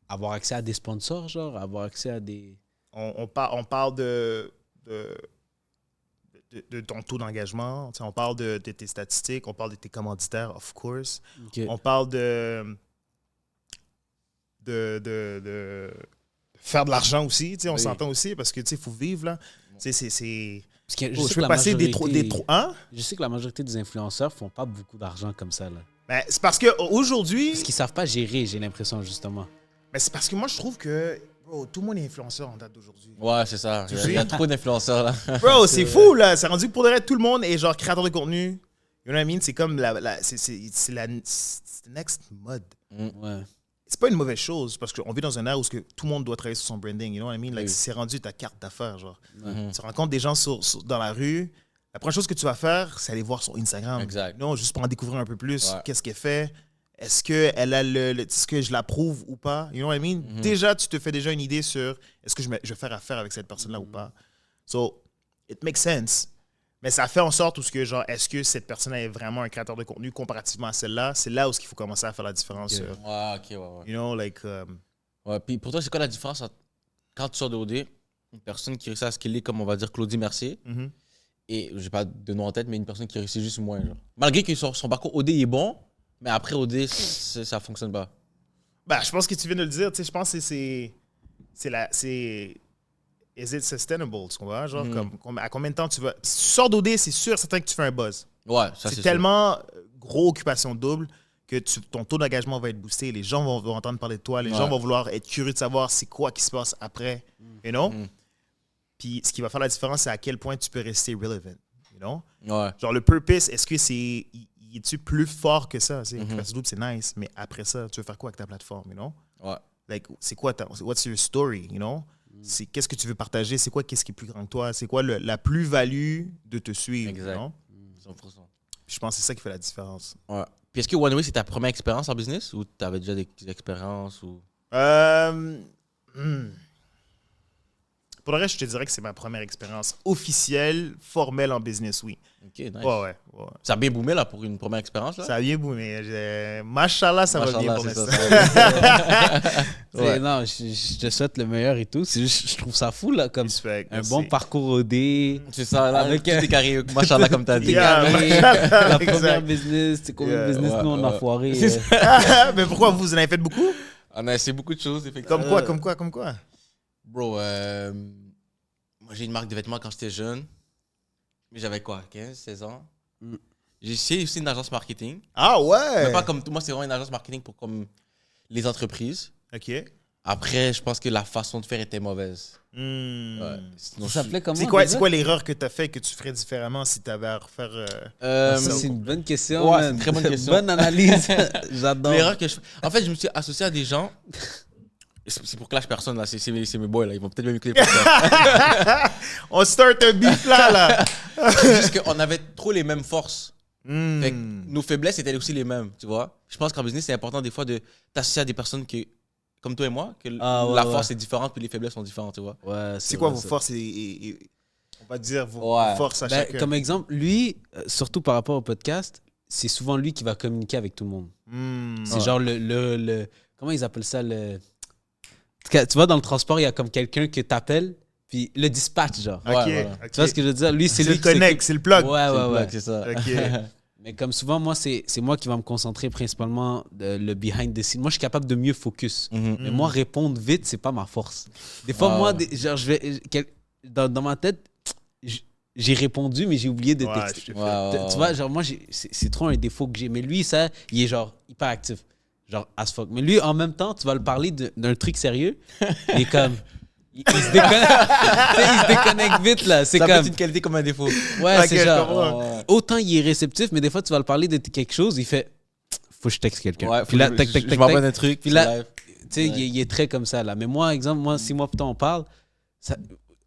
avoir accès à des sponsors, genre, avoir accès à des... On parle de ton taux d'engagement, on parle de tes statistiques, on parle de tes commanditaires, of course. Okay. On parle de faire de l'argent aussi, on s'entend aussi, parce que il faut vivre, là. Parce que je peux passer des hein? Je sais que la majorité des influenceurs font pas beaucoup d'argent comme ça, là. Ben, c'est parce qu'aujourd'hui... Parce qu'ils savent pas gérer, j'ai l'impression, justement. Mais c'est parce que moi, je trouve que tout le monde est influenceur en date d'aujourd'hui. Ouais, c'est ça. Il y a trop d'influenceurs, là. Bro, c'est fou, là. C'est rendu que pour de vrai, tout le monde est genre créateur de contenu. You know what I mean? C'est comme c'est la next mode. Ouais. C'est pas une mauvaise chose parce qu'on vit dans un ère où tout le monde doit travailler sur son branding. You know what I mean? Like, c'est rendu ta carte d'affaires, genre. Tu rencontres des gens dans la rue. La première chose que tu vas faire, c'est aller voir son Instagram. Exact. Non, juste pour en découvrir un peu plus. Qu'est-ce qu'elle fait? Est-ce qu'elle a est-ce que je l'approuve ou pas? You know what I mean? Déjà, tu te fais déjà une idée sur est-ce que je vais faire affaire avec cette personne-là ou pas. So, it makes sense. Mais ça fait en sorte où est-ce que cette personne est vraiment un créateur de contenu comparativement à celle-là? C'est là où il faut commencer à faire la différence. Ouais. You know, like... Ouais, puis pour toi, c'est quoi la différence entre quand tu sors de OD, une personne qui réussit à scaler comme, on va dire, Claudie Mercier, et j'ai pas de nom en tête, mais une personne qui réussit juste moins. Genre. Malgré que son parcours OD est bon, mais après OD, ça fonctionne pas. Bah, je pense que tu viens de le dire. Tu sais, je pense que c'est is it sustainable, tu comprends? Genre, à combien de temps tu vas... Si tu sors d'OD, c'est sûr, certain que tu fais un buzz. Ouais, ça C'est c'est tellement gros occupation double que ton taux d'engagement va être boosté. Les gens vont entendre parler de toi. Les gens vont vouloir être curieux de savoir c'est quoi qui se passe après. You know? Puis ce qui va faire la différence, c'est à quel point tu peux rester relevant. You know? Ouais. Genre, le purpose, est-ce que c'est... Es-tu plus fort que ça? Occupation double, c'est nice. Mais après ça, tu veux faire quoi avec ta plateforme? You know? Ouais. Like, c'est quoi what's your story, you know? C'est qu'est-ce que tu veux partager? C'est quoi qu'est-ce qui est plus grand que toi? C'est quoi la plus-value de te suivre? Exact. You know? 100%. Je pense que c'est ça qui fait la différence. Ouais. Puis est-ce que One Way, c'est ta première expérience en business ou tu avais déjà des expériences ou... Pour le reste, je te dirais que c'est ma première expérience officielle, formelle en business, oui. Ok, nice. Ouais. Ça a bien boomé là pour une première expérience là? Ça a bien boomé. Machallah, ça va bien pour c'est l'instant. Ouais. Non, je te souhaite le meilleur et tout. C'est juste, je trouve ça fou, là, comme Respect, un merci. bon parcours OD. C'est ça, là, Avec, tout est carré. Machallah, comme t'as dit. Yeah, Carré, machallah, la exact. première business, c'est combien de business nous on a foiré. Mais pourquoi vous en avez fait beaucoup? On a essayé beaucoup de choses, effectivement. Comme quoi? Bro, moi j'ai une marque de vêtements quand j'étais jeune. Mais j'avais quoi, 15, 16 ans? J'ai essayé aussi une agence marketing. Ah ouais! Mais pas comme moi, c'est vraiment une agence marketing pour comme les entreprises. OK. Après, je pense que la façon de faire était mauvaise. Ouais. Sinon, Ça s'appelait comment? C'est quoi l'erreur que tu as fait que tu ferais différemment si tu avais à refaire... Ça, c'est une bonne question. Ouais, man. c'est une très bonne question. Bonne analyse. J'adore. l'erreur que je fais. En fait, je me suis associé à des gens. C'est pour clash personne, là. C'est mes boys, là. Ils vont peut-être même écouter. On start un beef là! C'est juste qu'on avait trop les mêmes forces. Hmm. Fait que nos faiblesses étaient aussi les mêmes, tu vois. Je pense qu'en business, c'est important des fois de t'associer à des personnes comme toi et moi, que la force est différente puis les faiblesses sont différentes, tu vois. Ouais, C'est quoi vrai, vos ça. forces et on va dire vos forces à Ben, chacun? comme exemple, lui, surtout par rapport au podcast, c'est souvent lui qui va communiquer avec tout le monde. C'est genre le comment ils appellent ça? Tu vois, dans le transport, il y a comme quelqu'un que t'appelles, puis le dispatch, genre. OK. voilà. OK. Tu vois ce que je veux dire? Lui, c'est C'est lui le qui s'occupe- connect, c'est le plug. Ouais. C'est ça. OK. Mais comme souvent, moi, c'est moi qui va me concentrer principalement le behind the scenes. Moi, je suis capable de mieux focus. Mais moi, répondre vite, c'est pas ma force. Des fois, moi, genre, dans ma tête, j'ai répondu, mais j'ai oublié de texter. Tu vois, genre, moi, c'est trop un défaut que j'ai. Mais lui, ça, il est genre hyper actif. Genre, as fuck. Mais lui, en même temps, tu vas le parler d'un truc sérieux. Il est comme. Il se déconnecte. Tu sais, il se déconnecte vite, là. C'est Ça peut comme. être une qualité comme un défaut. Ouais, Ok, c'est je genre. comprends. Autant il est réceptif, mais des fois, tu vas le parler de quelque chose, il fait. Faut que je texte quelqu'un. Ouais, Puis là, tac, tac, je tac, m'envoie tac. un truc. Puis là, live. tu sais, il est très comme ça, là. Mais moi, exemple, si moi, putain, on parle,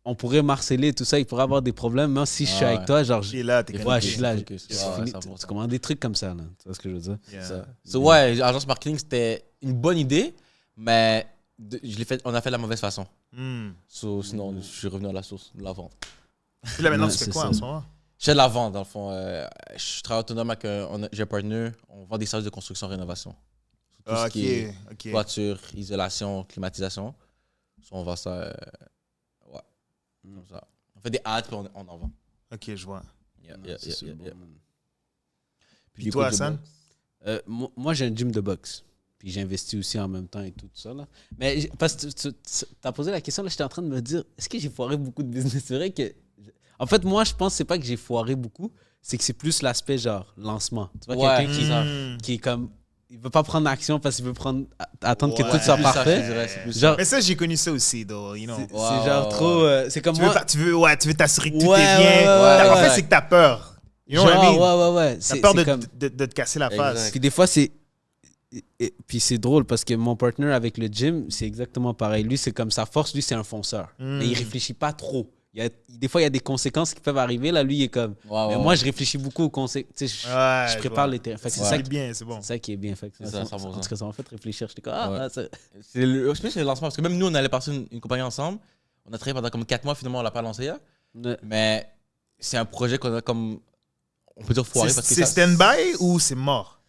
on pourrait marceler, tout ça, il pourrait avoir des problèmes. Moi, si je suis avec toi, genre. T'es là, t'es Ouais, connecté. je suis là. Focus. C'est Ouais, fini. 100%. Tu commandes des trucs comme ça, là. Tu vois ce que je veux dire? Yeah. Ça. So, ouais, agence marketing, c'était une bonne idée, mais on a fait de la mauvaise façon. So, sinon, je suis revenu à la source de la vente. Puis là, maintenant, Ouais, tu fais c'est quoi ça. en ce moment? Je fais de la vente, dans le fond. Je travaille autonome avec j'ai un partner. On vend des services de construction rénovation. Tout ce qui est OK. toiture, isolation, climatisation. So, on vend ça. Ouais. Comme ça. On fait des ads puis on en vend. OK, je vois. C'est bon, man. Puis toi, Hassan? Moi, j'ai un gym de boxe. Puis j'investis aussi en même temps et tout ça. Là. Mais parce que tu as posé la question, là, j'étais en train de me dire, est-ce que j'ai foiré beaucoup de business? C'est vrai que... En fait, moi, je pense que c'est pas que j'ai foiré beaucoup, c'est que c'est plus l'aspect genre lancement. Tu vois, Ouais, quelqu'un qui est comme... Il veut pas prendre action parce qu'il veut attendre que Ouais. tout soit C'est plus ça, parfait. je dirais, c'est plus Genre, Mais ça, j'ai connu ça aussi, though, you know. c'est genre trop... c'est comme Tu moi... veux t'assurer que tout Ouais, est bien. ouais, En fait, ouais. c'est que t'as peur. You know what I mean? ouais. T'as peur c'est comme... de te casser la face. Exact. Puis des fois, c'est... Puis c'est drôle parce que mon partner avec le gym, c'est exactement pareil. Lui, c'est comme sa force, lui, c'est un fonceur. Mais il réfléchit pas trop. Des fois, il y a des conséquences qui peuvent arriver. Là, lui, il est comme... mais moi, je réfléchis beaucoup aux conséquences. Tu sais, je prépare les terrains. Fait que C'est ça qui est bien, c'est bon. C'est ça qui est bien. Fait que C'est ça, en 100%. tout cas, ça m'a fait réfléchir. J'étais comme, Ouais. ça... Je pense que c'est le lancement. Parce que même nous, on allait partir une compagnie ensemble. On a travaillé pendant comme 4 mois. Finalement, on l'a pas lancé là. Ouais. Mais c'est un projet qu'on a comme... On peut dire foiré parce que C'est ça... stand-by ou c'est mort?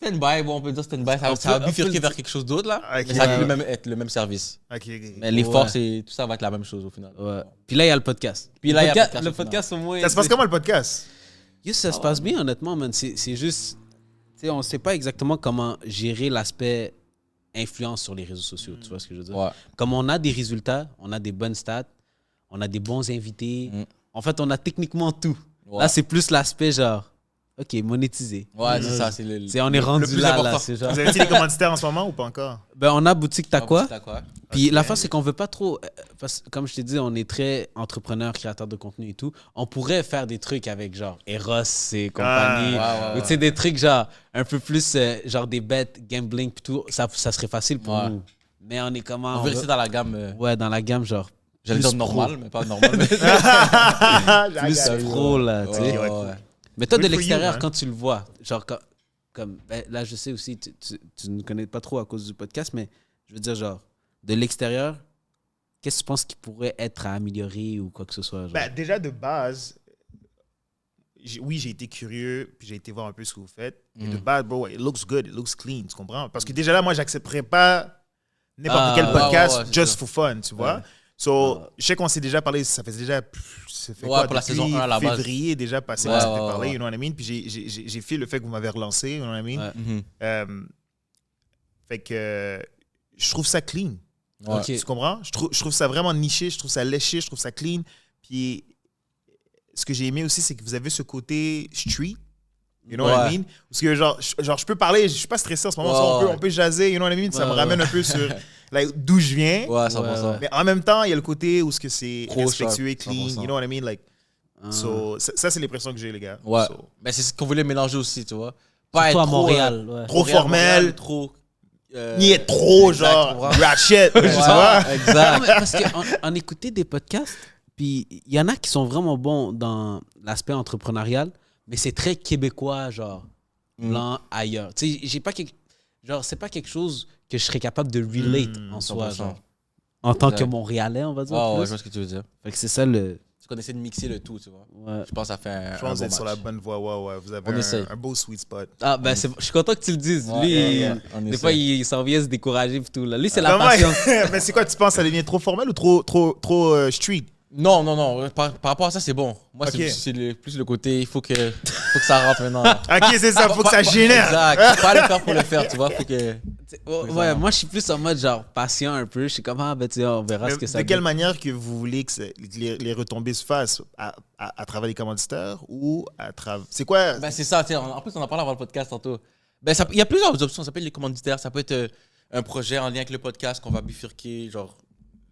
Stand-by, bon, on peut dire stand-by. Ça va bifurquer vers quelque chose d'autre, là. Ok. Mais ça va être le même service. Ok. Mais les forces et tout ça va être la même chose au final. Ouais. Puis là, il y a le podcast. Puis là, il y a le podcast le au final. podcast, au moins. Ça se passe comment le podcast? Yo, ça se passe bien, honnêtement, man. C'est juste. Tu sais, on sait pas exactement comment gérer l'aspect influence sur les réseaux sociaux. Tu vois ce que je veux dire? Ouais. Comme on a des résultats, on a des bonnes stats, on a des bons invités. En fait, on a techniquement tout. Ouais. Là, c'est plus l'aspect genre, OK, monétiser. Ouais, c'est ça. C'est On est rendu plus là, important. c'est genre. Vous avez-tu des commanditaires en ce moment ou pas encore? Ben, on a boutique T'as quoi? T'as quoi? Puis Ok. l'affaire, c'est qu'on veut pas trop. Parce que, comme je t'ai dit, on est très entrepreneur, créateur de contenu et tout. On pourrait faire des trucs avec genre Eros et compagnie. ouais, Ou tu sais, des trucs genre un peu plus genre des bets, gambling, puis tout. Ça serait facile pour Ouais. nous. Mais on est comment? On veut rester dans la gamme. Ouais, dans la gamme, genre. J'allais plus dire pro. normal, mais pas normal. Mais... Plus pro, là, tu sais. Ouais, ouais. Mais toi, de Good for l'extérieur, you, hein. quand tu le vois, genre, comme ben, là, je sais aussi, tu ne connais pas trop à cause du podcast, mais je veux dire, genre, de l'extérieur, qu'est-ce que tu penses qui pourrait être à améliorer ou quoi que ce soit? Genre? Ben, déjà, de base, oui, j'ai été curieux, puis j'ai été voir un peu ce que vous faites. Et de base, bro, it looks good, it looks clean, tu comprends? Parce que déjà là, moi, j'accepterais pas n'importe quel podcast ouais, c'est just ça. for fun, tu vois? So, je sais qu'on s'est déjà parlé, ça fait déjà... Ça fait Ouais, quoi, pour la depuis saison 1 à la base. février déjà passé, Ouais, on s'était ouais, parlé, ouais. you know what I mean? Puis j'ai fait le fait que vous m'avez relancé, you know what I mean? Ouais. Fait que je trouve ça clean. Ouais. Ok. Tu comprends? Je trouve ça vraiment niché, je trouve ça léché, je trouve ça clean. Puis ce que j'ai aimé aussi, c'est que vous avez ce côté street. You know what I mean? Parce que genre, je peux parler, je suis pas stressé en ce moment. Ouais, Ça, on peut jaser, you know what I mean? Ça me ramène un peu sur like, d'où je viens. Ouais, 100%. Mais en même temps, il y a le côté où ce que c'est Trop respectueux, sharp, clean. 100%. You know what I mean? Like, so, ça c'est l'impression que j'ai, les gars. Ouais. So, Mais c'est ce qu'on voulait mélanger aussi, tu vois. Pas Surtout à être trop, Montréal. Ouais. trop formel, Montréal, trop. ni être trop, exact, genre, tu comprends? ratchet. Tu vois? Non, Exact. mais parce qu'on écoutait des podcasts, puis il y en a qui sont vraiment bons dans l'aspect entrepreneurial, mais c'est très québécois, genre, blanc, ailleurs. Tu sais, j'ai pas genre, c'est pas quelque chose que je serais capable de relate en soi, 100%. genre. En tant que Exact. Montréalais, on va dire. Ouais, plus. je vois ce que tu veux dire. Fait que c'est ça le. Tu connaissais de mixer le tout, tu vois. Ouais. Je pense que ça fait un Je pense que vous bon êtes sur la match. bonne voie. Ouais. Vous avez On essaye. un beau sweet spot. Ah, ben, je suis content que tu le dises. Ouais, Lui, ouais, on des essaie. fois, il s'en vient se décourager et tout. Là. Lui, c'est la Comment- patience. Mais c'est quoi, tu penses, ça devient trop formel ou trop street? Non. Par rapport à ça, c'est bon. Moi, Ok. c'est plus le côté, il faut que ça rentre maintenant. Ok, c'est ça, faut que ça génère. Exact. Pas le faire pour le faire, tu vois. Faut que. Ouais, moi, je suis plus en mode genre patient un peu. Je suis comme, ah, ben, tu sais, on verra Mais ce que ça de quelle donne. manière que vous voulez que les retombées se fassent? À travers les commanditaires ou à travers... C'est quoi? Ben, c'est ça, tu sais, en plus, on en parle avant le podcast tantôt. Ben, il y a plusieurs options. Ça peut être les commanditaires, ça peut être un projet en lien avec le podcast qu'on va bifurquer, genre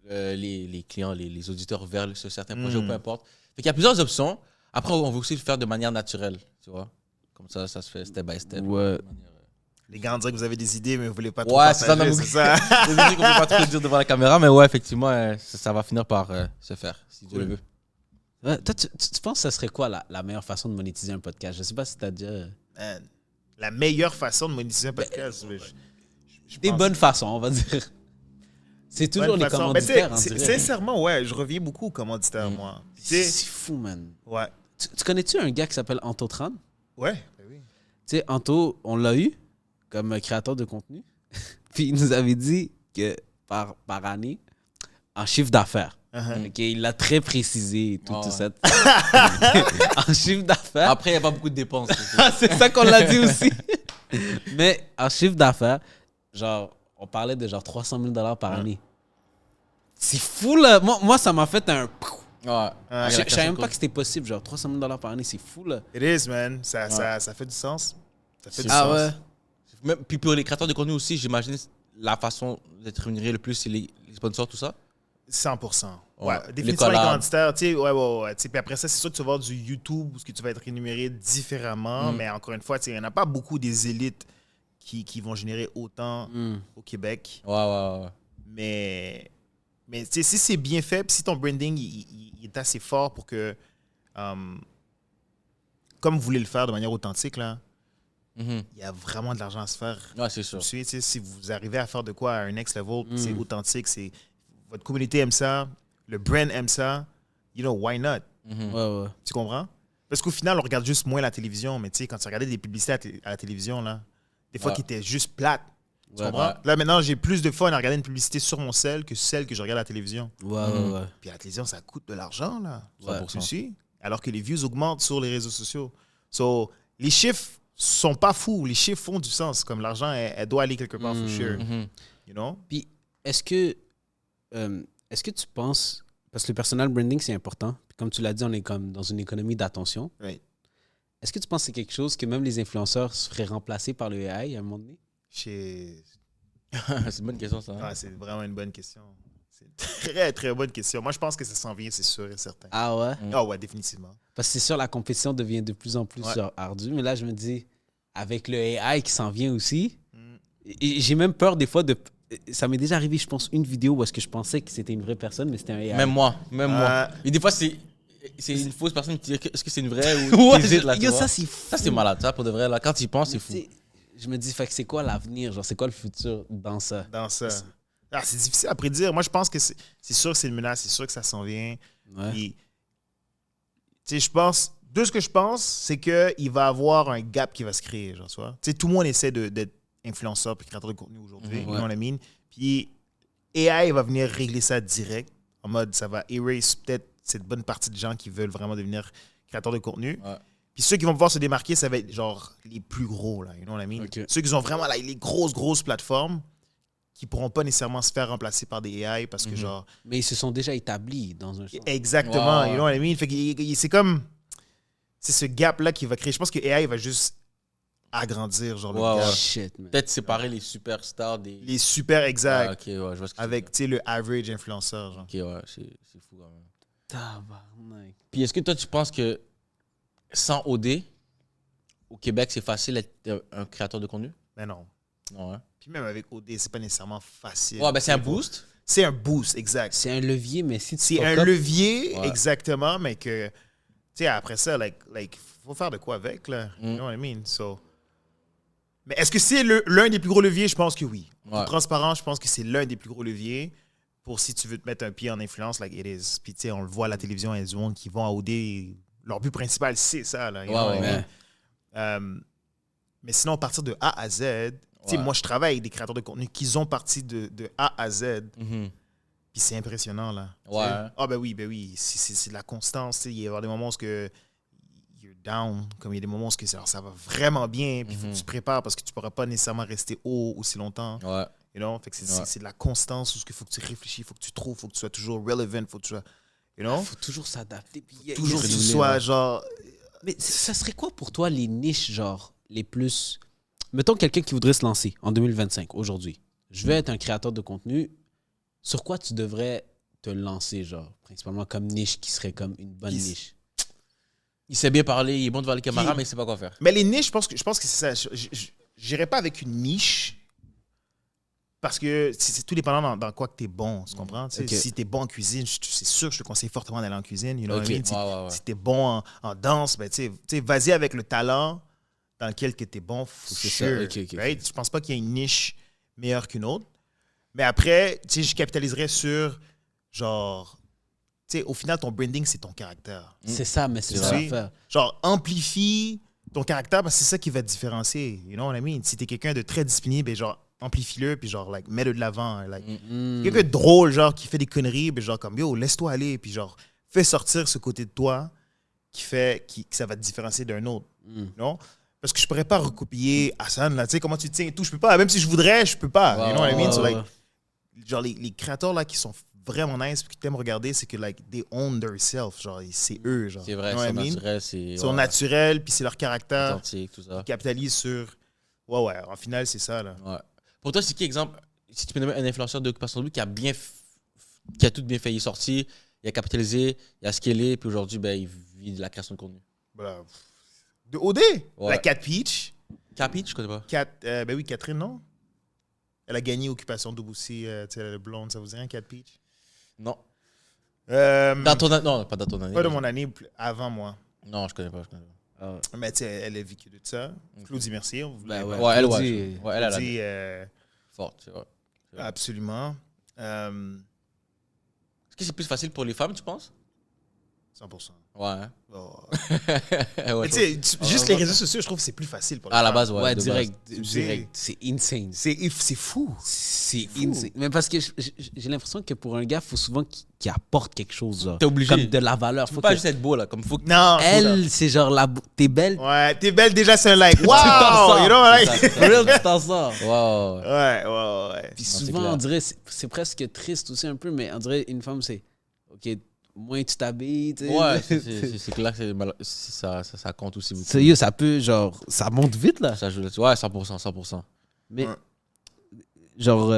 les clients, les auditeurs vers ce certain projet ou peu importe. Fait qu'il y a plusieurs options. Après, on veut aussi le faire de manière naturelle, tu vois. Comme ça se fait step by step. Ouais. Les gars, on dirait que vous avez des idées, mais vous voulez pas trop Ouais, c'est ça, partager, non, c'est ça? Désolé qu'on ne peut pas trop le dire devant la caméra, mais ouais, effectivement, ça va finir par se faire, si Dieu le veut. Ouais, toi, tu penses que ça serait quoi la meilleure façon de monétiser un podcast? Je sais pas si t'as déjà... Man, la meilleure façon de monétiser un podcast. Je Des pense- bonnes façons, on va dire. C'est toujours bonne les façon. Mais commanditaires, tu sais, on dirait. sincèrement, ouais, je reviens beaucoup aux commanditaires, moi. Tu sais, C'est fou, man. ouais. Tu connais-tu un gars qui s'appelle Anto Tran? Ouais, ben oui. Tu sais, Anto, on l'a eu comme créateur de contenu. Puis il nous avait dit que par année, en chiffre d'affaires, Uh-huh. ok, il l'a très précisé, tout, Ah tout ouais. ça. En chiffre d'affaires. Après, il n'y a pas beaucoup de dépenses. Ah, c'est ça qu'on l'a dit aussi. Mais en chiffre d'affaires, genre, on parlait de genre 300 000 par année. C'est fou, là. Moi, ça m'a fait un... Ouais. Ah, Je savais même pas que c'était possible. Genre, 300 000 par année, c'est fou, là. It is, man. Ça fait du sens. Ça fait du Ah sens. ouais? Même, puis pour les créateurs de contenu aussi, j'imagine la façon d'être rémunéré le plus, c'est les sponsors, tout ça. 100%. Ouais, Ouais. définitivement Les les collabs. commanditaires. Tu sais, ouais. Tu sais, puis après ça, c'est sûr que tu vas voir du YouTube où ce que tu vas être rémunéré différemment. Mais encore une fois, tu sais, il n'y en a pas beaucoup des élites qui vont générer autant au Québec. Ouais. Mais tu sais, si c'est bien fait, puis si ton branding il est assez fort pour que, comme vous voulez le faire de manière authentique, là, Mhm. il y a vraiment de l'argent à se faire. Ouais, c'est sûr. Tu sais, si vous arrivez à faire de quoi à un next level, c'est authentique, votre communauté aime ça, le brand aime ça, you know, why not? Mhm. Ouais. Tu comprends? Parce qu'au final, on regarde juste moins la télévision, mais tu sais, quand tu regardais des publicités à la télévision, là, des fois Ouais. qui étaient juste plates. Tu Ouais. comprends? Ouais. Là, maintenant, j'ai plus de fun à regarder une publicité sur mon cell que celle que je regarde à la télévision. Ouais. Puis à la télévision, ça coûte de l'argent, là. 100%. Tu sais? Alors que les views augmentent sur les réseaux sociaux. So, les chiffres sont pas fous. Les chiffres font du sens. Comme l'argent, elle doit aller quelque part, for sure. Mhm. You know? Puis, est-ce que tu penses, parce que le personal branding, c'est important, puis comme tu l'as dit, on est comme dans une économie d'attention. Right. Est-ce que tu penses que c'est quelque chose que même les influenceurs se feraient remplacer par le AI à un moment donné? C'est une bonne question, ça. hein? Ah, c'est vraiment une bonne question. C'est une très, très bonne question. Moi, je pense que ça s'en vient, c'est sûr et certain. Ah ouais? Ah ouais, définitivement. Parce que c'est sûr, la compétition devient de plus en plus Ouais. ardue. Mais là, je me dis, avec le AI qui s'en vient aussi, Mm. et j'ai même peur des fois de... Ça m'est déjà arrivé, je pense, une vidéo où est-ce que je pensais que c'était une vraie personne, mais c'était un AI. Même moi. Ah. Et des fois, c'est une fausse personne qui dit est-ce que c'est une vraie ou Ouais, t'hésites, là, tu yo, vois. ça, c'est fou. Ça, c'est malade, ça, pour de vrai. Là. Quand tu y penses, c'est Mais fou. tu sais, je me dis, fait que c'est quoi l'avenir? Genre, c'est quoi le futur dans ça? Dans ça. Ah, c'est difficile à prédire. Moi, je pense que c'est sûr que c'est une menace. C'est sûr que ça s'en vient. Ouais. Puis, tu sais, je pense... De ce que je pense, c'est qu'il va y avoir un gap qui va se créer, genre, tu vois. Tu sais, tout le monde essaie d'être influenceur puis créateur de contenu aujourd'hui, you know what I mean? Puis AI va venir régler ça direct, en mode, ça va erase peut-être cette bonne partie de gens qui veulent vraiment devenir créateurs de contenu. Ouais. Puis ceux qui vont pouvoir se démarquer, ça va être genre les plus gros, là, you know what I mean? Ok. Ceux qui ont vraiment là, les grosses plateformes qui pourront pas nécessairement se faire remplacer par des AI parce que genre... Mais ils se sont déjà établis dans un sens. Exactement, Ouais. you know what I mean? Fait que c'est comme... C'est ce gap-là qui va créer. Je pense que AI va juste agrandir, genre, le Ouais, gap. ouais. Shit, man. Peut-être séparer les superstars des. Les super Ah, exacts ok, ouais, je vois ce que avec, tu tu sais, le average influenceur, genre. veux dire. Ok, ouais, c'est fou quand même. Tabarnak. Puis est-ce que toi, tu penses que sans OD, au Québec, c'est facile d'être un créateur de contenu? Mais non. Non, hein? Puis même avec OD, c'est pas nécessairement facile. Ouais, ben c'est un boost. C'est un boost, exact. C'est un levier, mais si tu C'est fuck un up- levier, Ouais. exactement, mais que, tu sais, après ça, faut faire de quoi avec, là. Mm. You know what I mean? So... Mais est-ce que c'est l'un des plus gros leviers? Je pense que oui. Ouais. Pour transparence, je pense que c'est l'un des plus gros leviers pour si tu veux te mettre un pied en influence, like it is. Puis, tu sais, on le voit à la télévision, il y a du monde qui vont à OD. Leur but principal, c'est ça, là. You know what I Ouais, mean? Mais sinon, à partir de A à Z, tu sais, Ouais. moi, je travaille avec des créateurs de contenu qui ont parti de A à Z. Mhm. Puis c'est impressionnant, là. Ouais. Tu sais. Ah, ben oui. C'est de la constance. Tu sais. Il va y avoir des moments où que you're down, comme il y a des moments où ça va vraiment bien, puis il faut que tu te prépares parce que tu ne pourras pas nécessairement rester haut aussi longtemps. Ouais. You know? Fait que c'est Ouais. c'est de la constance où il faut que tu réfléchis, il faut que tu trouves, il faut que tu sois toujours relevant, il faut que tu sois. You know? faut toujours s'adapter. Puis il y a- Toujours que il y a- tu sois genre. Mais ça serait quoi pour toi les niches, genre, les plus... Mettons quelqu'un qui voudrait se lancer en 2025, aujourd'hui. Je veux être un créateur de contenu. Sur quoi tu devrais te lancer, genre, principalement comme niche qui serait comme une bonne Qui- niche? Il sait bien parler, il est bon devant les caméras, Qui- mais il sait pas quoi faire. Mais les niches, je pense que c'est ça. J'irai pas avec une niche parce que c'est tout dépendant dans quoi que tu es bon, tu comprends? Tu sais, Ok. Si tu es bon en cuisine, c'est sûr que je te conseille fortement d'aller en cuisine. You know what I Ok. mean? Si- Ouais. Si tu es bon en danse, ben, tu sais, vas-y avec le talent dans lequel tu es bon. C'est Sure, ça, ok. right? Je pense pas qu'il y ait une niche meilleure qu'une autre. Mais après, tu sais, je capitaliserais sur, genre, tu sais, au final, ton branding, c'est ton caractère. C'est ça, mais c'est Tu ça sais, l'affaire. genre, amplifie ton caractère parce que c'est ça qui va te différencier. You know what I mean? Si t'es quelqu'un de très discipliné, ben genre, amplifie-le, puis genre, like, mets-le de l'avant. Like, quelqu'un de drôle, genre, qui fait des conneries, ben genre, comme, yo, laisse-toi aller, puis genre, fais sortir ce côté de toi qui fait que ça va te différencier d'un autre. Non? Parce que je pourrais pas recopier Hassan, là, tu sais, comment tu te tiens et tout, je peux pas. Même si je voudrais, je peux pas. You know what I mean? So, like, genre, les créateurs, là, qui sont vraiment nice, puis qui t'aiment regarder, c'est que, like, they own their self. Genre, c'est eux, genre. C'est vrai, You know what c'est I mean? naturel, c'est. Ils sont ouais, naturels, puis c'est leur caractère. authentique, tout ça. Ils capitalisent sur. Ouais, en final, c'est ça, là. Ouais. Pour toi, c'est qui, exemple, si tu peux nommer un influenceur d'occupation double qui a qui a tout bien fait, il est sorti, il a capitalisé, il a scalé, puis aujourd'hui, ben, il vit de la création de contenu. Voilà. De OD, Ouais. la Cat Peach. Capi, je connais pas. Ben oui, Catherine, non? Elle a gagné Occupation Double aussi, tu sais, elle est blonde, ça vous dit rien, Cat Peach? Non. Euh, Dans ton année. Non, pas dans ton année. Pas de mon année, avant moi. Non, je connais pas. Mais tu sais, elle a vécu de ça. Claudie Mercier, on voulait. Ben ouais. Ouais, elle, Claudie, ouais. Ouais, elle a la Claudie, forte, c'est vrai. absolument. Est-ce que c'est plus facile pour les femmes, tu penses? 100%. Ouais. Oh. Ouais, Mais tu sais, juste les réseaux sociaux, je trouve que c'est plus facile pour les à la femmes. base, Ouais, de direct. base. Direct. C'est insane. C'est fou. C'est fou. insane. Mais parce que j'ai l'impression que pour un gars, il faut souvent qu'il apporte quelque chose. Genre, T'es obligé. Comme de la valeur. Tu Faut peux pas que- juste être beau, là. Comme faut que. Non. Elle, c'est genre, t'es belle. Ouais, t'es belle déjà, c'est un like. Wow! t'en You know, sors. like. C'est ça. Real, tu t'en sors. Wow. Ouais. Puis c'est souvent, clair. on dirait, c'est presque triste aussi un peu, mais on dirait une femme, c'est OK, moins tu t'habilles. tu sais. Ouais, c'est clair que ça compte aussi beaucoup. Sérieux, ça peut, genre, ça monte vite, là. Ça joue là-dessus. Ouais, 100%, 100%. Mais, Ouais. genre,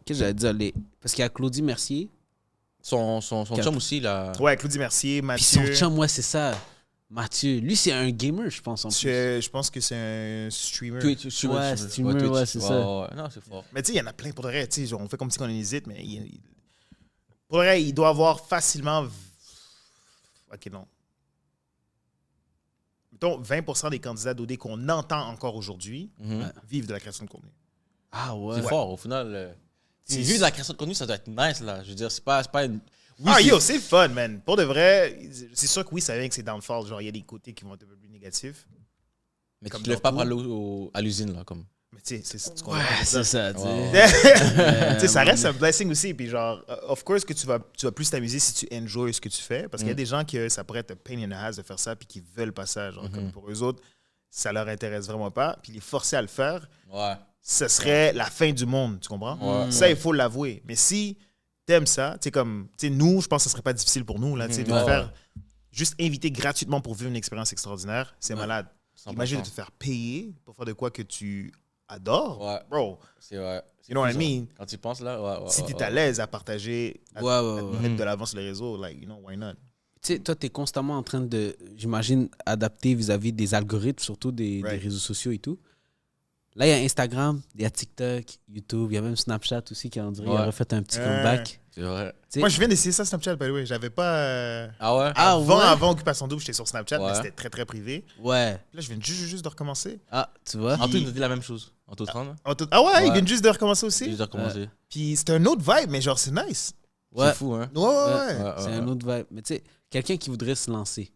qu'est-ce que j'allais dire? Parce qu'il y a Claudie Mercier, Son chum aussi, là. Ouais, Claudie Mercier, puis Mathieu. son chum, ouais, c'est ça. Mathieu. Lui, c'est un gamer, je pense, en plus. Je pense que c'est un streamer. Twitch, Ouais, streamer, Twitch. ouais, c'est ça. Ouais. Non, c'est fort. Mais tu sais, il y en a plein pour de vrai. Tu sais, genre, on fait comme si on hésite, mais pour de vrai, il doit avoir facilement. Ok, non. Mettons, 20% des candidats d'OD qu'on entend encore aujourd'hui Mhm. vivent de la création de contenu. Ah ouais. C'est fort, au final. C'est- Vu de la création de contenu, ça doit être nice, là. Je veux dire, c'est pas une. Oui, Ah c'est- yo, c'est le fun, man. Pour de vrai, c'est sûr que oui, ça vient que c'est downfall. Genre, il y a des côtés qui vont être un peu plus négatifs. Mais tu comme te lèves dans pas tout. pour aller à l'usine, là. Comme. Mais tu sais, c'est ce qu'on Ouais, c'est ça, tu sais. Tu sais, ça reste un blessing aussi. Puis genre, of course que tu vas plus t'amuser si tu enjoy ce que tu fais. Parce qu'il y a des gens que ça pourrait être un pain in the ass de faire ça puis qui veulent pas ça. Genre, comme pour eux autres, ça leur intéresse vraiment pas. Puis les forcer à le faire, Ouais. ce serait la fin du monde, tu comprends? Ouais. Ça, il faut l'avouer. Mais si t'aimes ça, tu sais, comme, tu sais, nous, je pense que ce serait pas difficile pour nous, là, tu sais, de Ouais, le faire. ouais. Juste inviter gratuitement pour vivre une expérience extraordinaire, c'est malade. 100%. Imagine de te faire payer pour faire de quoi que tu adores. Ouais. Bro, C'est vrai. you know what I fou, mean? ça. Quand tu penses, là, ouais. Si t'es à l'aise à partager, à Ouais, ouais, te ouais. mettre de l'avant sur les réseaux, like, you know, why not? Tu sais, toi, tu es constamment en train de, j'imagine, adapter vis-à-vis des algorithmes, surtout des Right. réseaux sociaux et tout. Là, il y a Instagram, il y a TikTok, YouTube, il y a même Snapchat aussi qui, on dirait, il Ouais. a refait un petit comeback. C'est vrai. Tu sais, Moi, je viens d'essayer ça, Snapchat, by the way. J'avais pas. Ah ouais? Ah ouais? Avant Occupation Double, j'étais sur Snapchat, mais Ouais. c'était très, très privé. Ouais. Là, je viens juste de recommencer. Ah, tu vois? En tout, il nous dit la même chose. En tout 30, là. Ah ouais, il Ouais. vient juste de recommencer J'ai aussi. déjà recommencé. Puis c'est un autre vibe, mais genre, c'est nice. Ouais. C'est fou, hein? Ouais. Ouais, C'est ouais, un ouais. autre vibe. Mais tu sais, quelqu'un qui voudrait se lancer,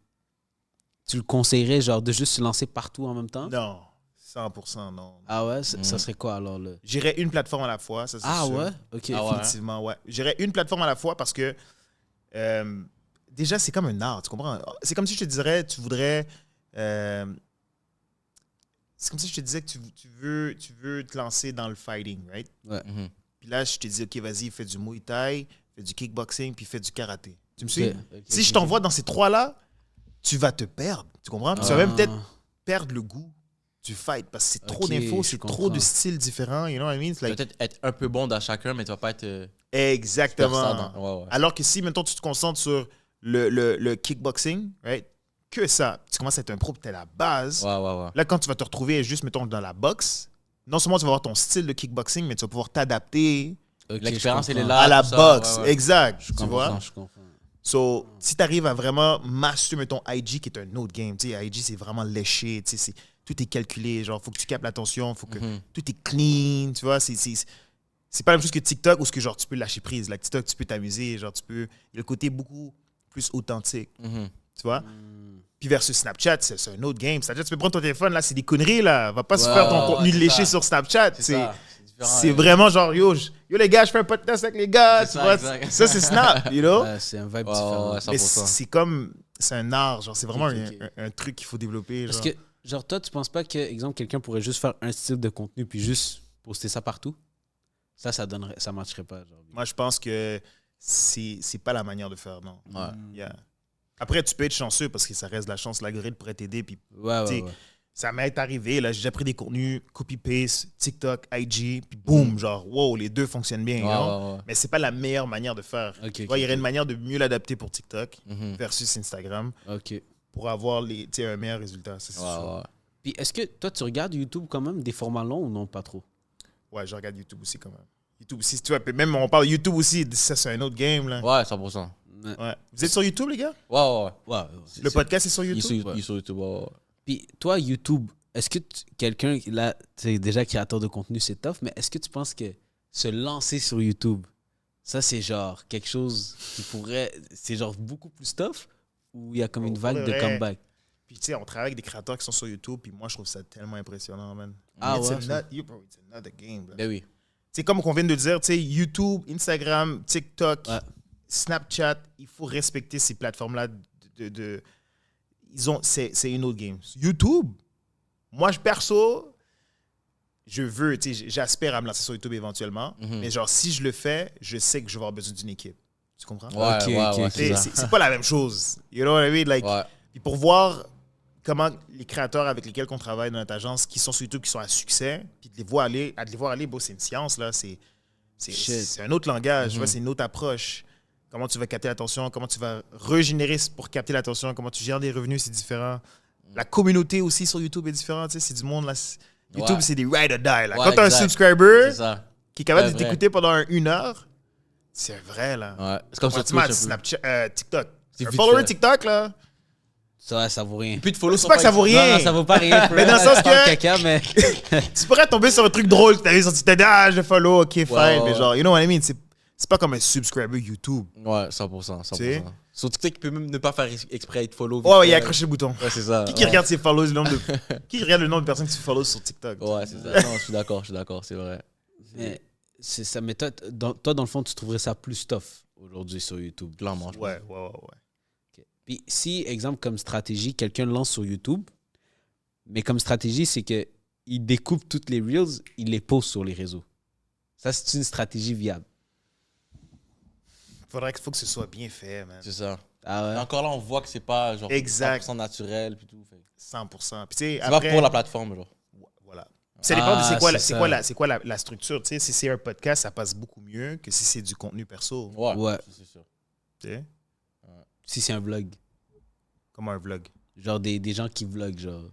tu le conseillerais, genre, de juste se lancer partout en même temps? Non, 100%, non. Ah ouais? Ça serait quoi, alors, là? J'irais une plateforme à la fois, ça c'est Ah sûr. ouais? OK. Ah ouais. Effectivement, ouais. J'irais une plateforme à la fois parce que déjà, c'est comme un art, tu comprends? C'est comme si je te dirais, tu voudrais. C'est comme si je te disais que tu veux te lancer dans le fighting, right? Mhm. Puis là, je te dis, OK, vas-y, fais du Muay Thai, fais du kickboxing, puis fais du karaté. Tu me suis? Ok, Si je t'envoie dans ces trois-là, tu vas te perdre, tu comprends? Puis tu vas même peut-être perdre le goût du fight parce que c'est trop Ok, d'infos, je c'est trop comprends. de styles différents, you know what I mean? It's like- Peut-être être un peu bon dans chacun, mais tu vas pas être. Exactement. Super ça, ouais. Alors que si, maintenant, tu te concentres sur le kickboxing, right? Que ça, tu commences à être un pro, tu es à la base. Ouais. Là, quand tu vas te retrouver juste, mettons, dans la boxe, non seulement tu vas avoir ton style de kickboxing, mais tu vas pouvoir t'adapter Ok, L'expérience, je elle est comprends. là. à la tout ça, boxe. ouais, ouais. Exact. Je Tu comprends, vois? je comprends. So, si tu arrives à vraiment master, mettons, IG, qui est un autre game, tu sais, IG, c'est vraiment léché, tu sais, tout est calculé, genre, faut que tu captes l'attention, faut que tout est clean, tu vois, c'est pas la même chose que TikTok où ce que, genre, tu peux lâcher prise. Là, TikTok, tu peux t'amuser, genre, il y a le côté beaucoup plus authentique, Mhm. tu vois. Puis versus Snapchat, c'est un autre game. Snapchat, tu peux prendre ton téléphone, là, c'est des conneries, là. Va pas se Ouais, faire ton ouais, contenu c'est léché ça. sur Snapchat. C'est ça. différent, C'est vraiment genre, yo, les gars, je fais un podcast avec les gars, C'est tu ça, vois. exact. Ça, c'est Snap, you know. Ouais, c'est un vibe Ouais, différent. ouais, Mais 100%. c'est comme, c'est un art, genre, c'est vraiment Ok, ok. un truc qu'il faut développer. Parce Genre. que, genre, toi, tu penses pas que, exemple, quelqu'un pourrait juste faire un style de contenu puis juste poster ça partout? Ça donnerait, ça marcherait pas. Genre. Moi, je pense que c'est pas la manière de faire, non. Ouais. Yeah. Après, tu peux être chanceux parce que ça reste de la chance, l'algorithme pourrait t'aider. Puis Ouais, t'sais, ouais, ouais. ça m'est arrivé, là, j'ai déjà pris des contenus, copy-paste, TikTok, IG, puis boum, genre, wow, les deux fonctionnent bien. you know? Ouais. Mais c'est pas la meilleure manière de faire. Ok, Tu vois, il y aurait une manière de mieux l'adapter pour TikTok Mhm. versus Instagram OK. pour avoir un meilleur résultat. Ça, c'est sûr. Ouais. Puis est-ce que toi, tu regardes YouTube quand même, des formats longs ou non, pas trop? Ouais, je regarde YouTube aussi quand même. YouTube aussi, tu vois, puis même on parle YouTube aussi, ça c'est un autre game là. Ouais, 100%. Ouais. Vous êtes sur YouTube les gars? Ouais. Ouais. Le podcast est sur Il est YouTube? sur, il est sur YouTube. Ouais. Puis toi, YouTube, est-ce que quelqu'un, là, tu es déjà créateur de contenu, c'est tough, mais est-ce que tu penses que se lancer sur YouTube, ça, c'est genre quelque chose qui pourrait. C'est genre beaucoup plus tough? ou il y a comme une Pour vague le de vrai. comeback? Puis, tu sais, on travaille avec des créateurs qui sont sur YouTube, puis moi, je trouve ça tellement impressionnant, man. Ah It's ouais, ça. it's another game, bro. Ben oui. C'est comme on vient de dire, tu sais, YouTube, Instagram, TikTok, Ouais. Snapchat, il faut respecter ces plateformes-là. C'est une autre game. YouTube, moi, perso, je veux, tu sais, j'aspère à me lancer sur YouTube éventuellement, mais genre, si je le fais, je sais que je vais avoir besoin d'une équipe. Tu comprends? Ouais, Ok, ouais, ok, ouais, ok. c'est ça. C'est pas la même chose. You know what I mean? Like, Ouais. puis pour voir comment les créateurs avec lesquels on travaille dans notre agence, qui sont sur YouTube, qui sont à succès, puis de les voir aller, bon, c'est une science, là. C'est un autre langage, tu vois, c'est une autre approche. Comment tu vas capter l'attention, comment tu vas régénérer pour capter l'attention, comment tu gères des revenus, c'est différent. La communauté aussi sur YouTube est différente, tu sais, c'est du monde, là. YouTube, Ouais. c'est des ride or die, là. Ouais, Quand tu as un exact. subscriber C'est ça. qui est capable C'est de vrai. t'écouter pendant 1 heure, c'est vrai, là. Ouais. C'est comme ça. Automatiquement, Snapchat, TikTok. C'est Un vite follower fait. TikTok, là. Ça vaut rien. Puis de follow C'est pas que ça vaut rien. Non, ça vaut pas rien. Mais dans le sens que- Caca, mais... Tu pourrais tomber sur un truc drôle que t'avais sur TikTok. Ah, je follow, ok, fine. ouais, Mais ouais. genre, you know what I mean? C'est pas comme un subscriber YouTube. Ouais, 100%. Tu sais? Sur TikTok, il peut même ne pas faire exprès être follow. Ouais, ouais, il a accroché le bouton. Ouais, c'est ça. Qui regarde ses follows, qui regarde le nombre de personnes que tu follows sur TikTok? Ouais, c'est ça. Non, je suis d'accord, c'est vrai. mais c'est ça. Mais toi, dans le fond, tu trouverais ça plus tough aujourd'hui sur YouTube. Clairement, je pense. Ouais. Ok. Puis si, exemple, comme stratégie, quelqu'un lance sur YouTube, mais comme stratégie, c'est que il découpe toutes les Reels, il les poste sur les réseaux. Ça, c'est une stratégie viable. Faut que ce soit bien fait, man. C'est ça. Ah Mais ouais? encore là, on voit que c'est pas genre Exact. 100% naturel. Puis tout. Fait. 100%. Puis tu sais, C'est pas après... pour la plateforme, genre. Voilà. Ça dépend de Ah, c'est quoi la structure. Tu sais, si c'est un podcast, ça passe beaucoup mieux que si c'est du contenu perso. Ouais, Ouais. c'est sûr. Tu sais, Si c'est un vlog. comme un vlog. Genre des gens qui vloguent, genre,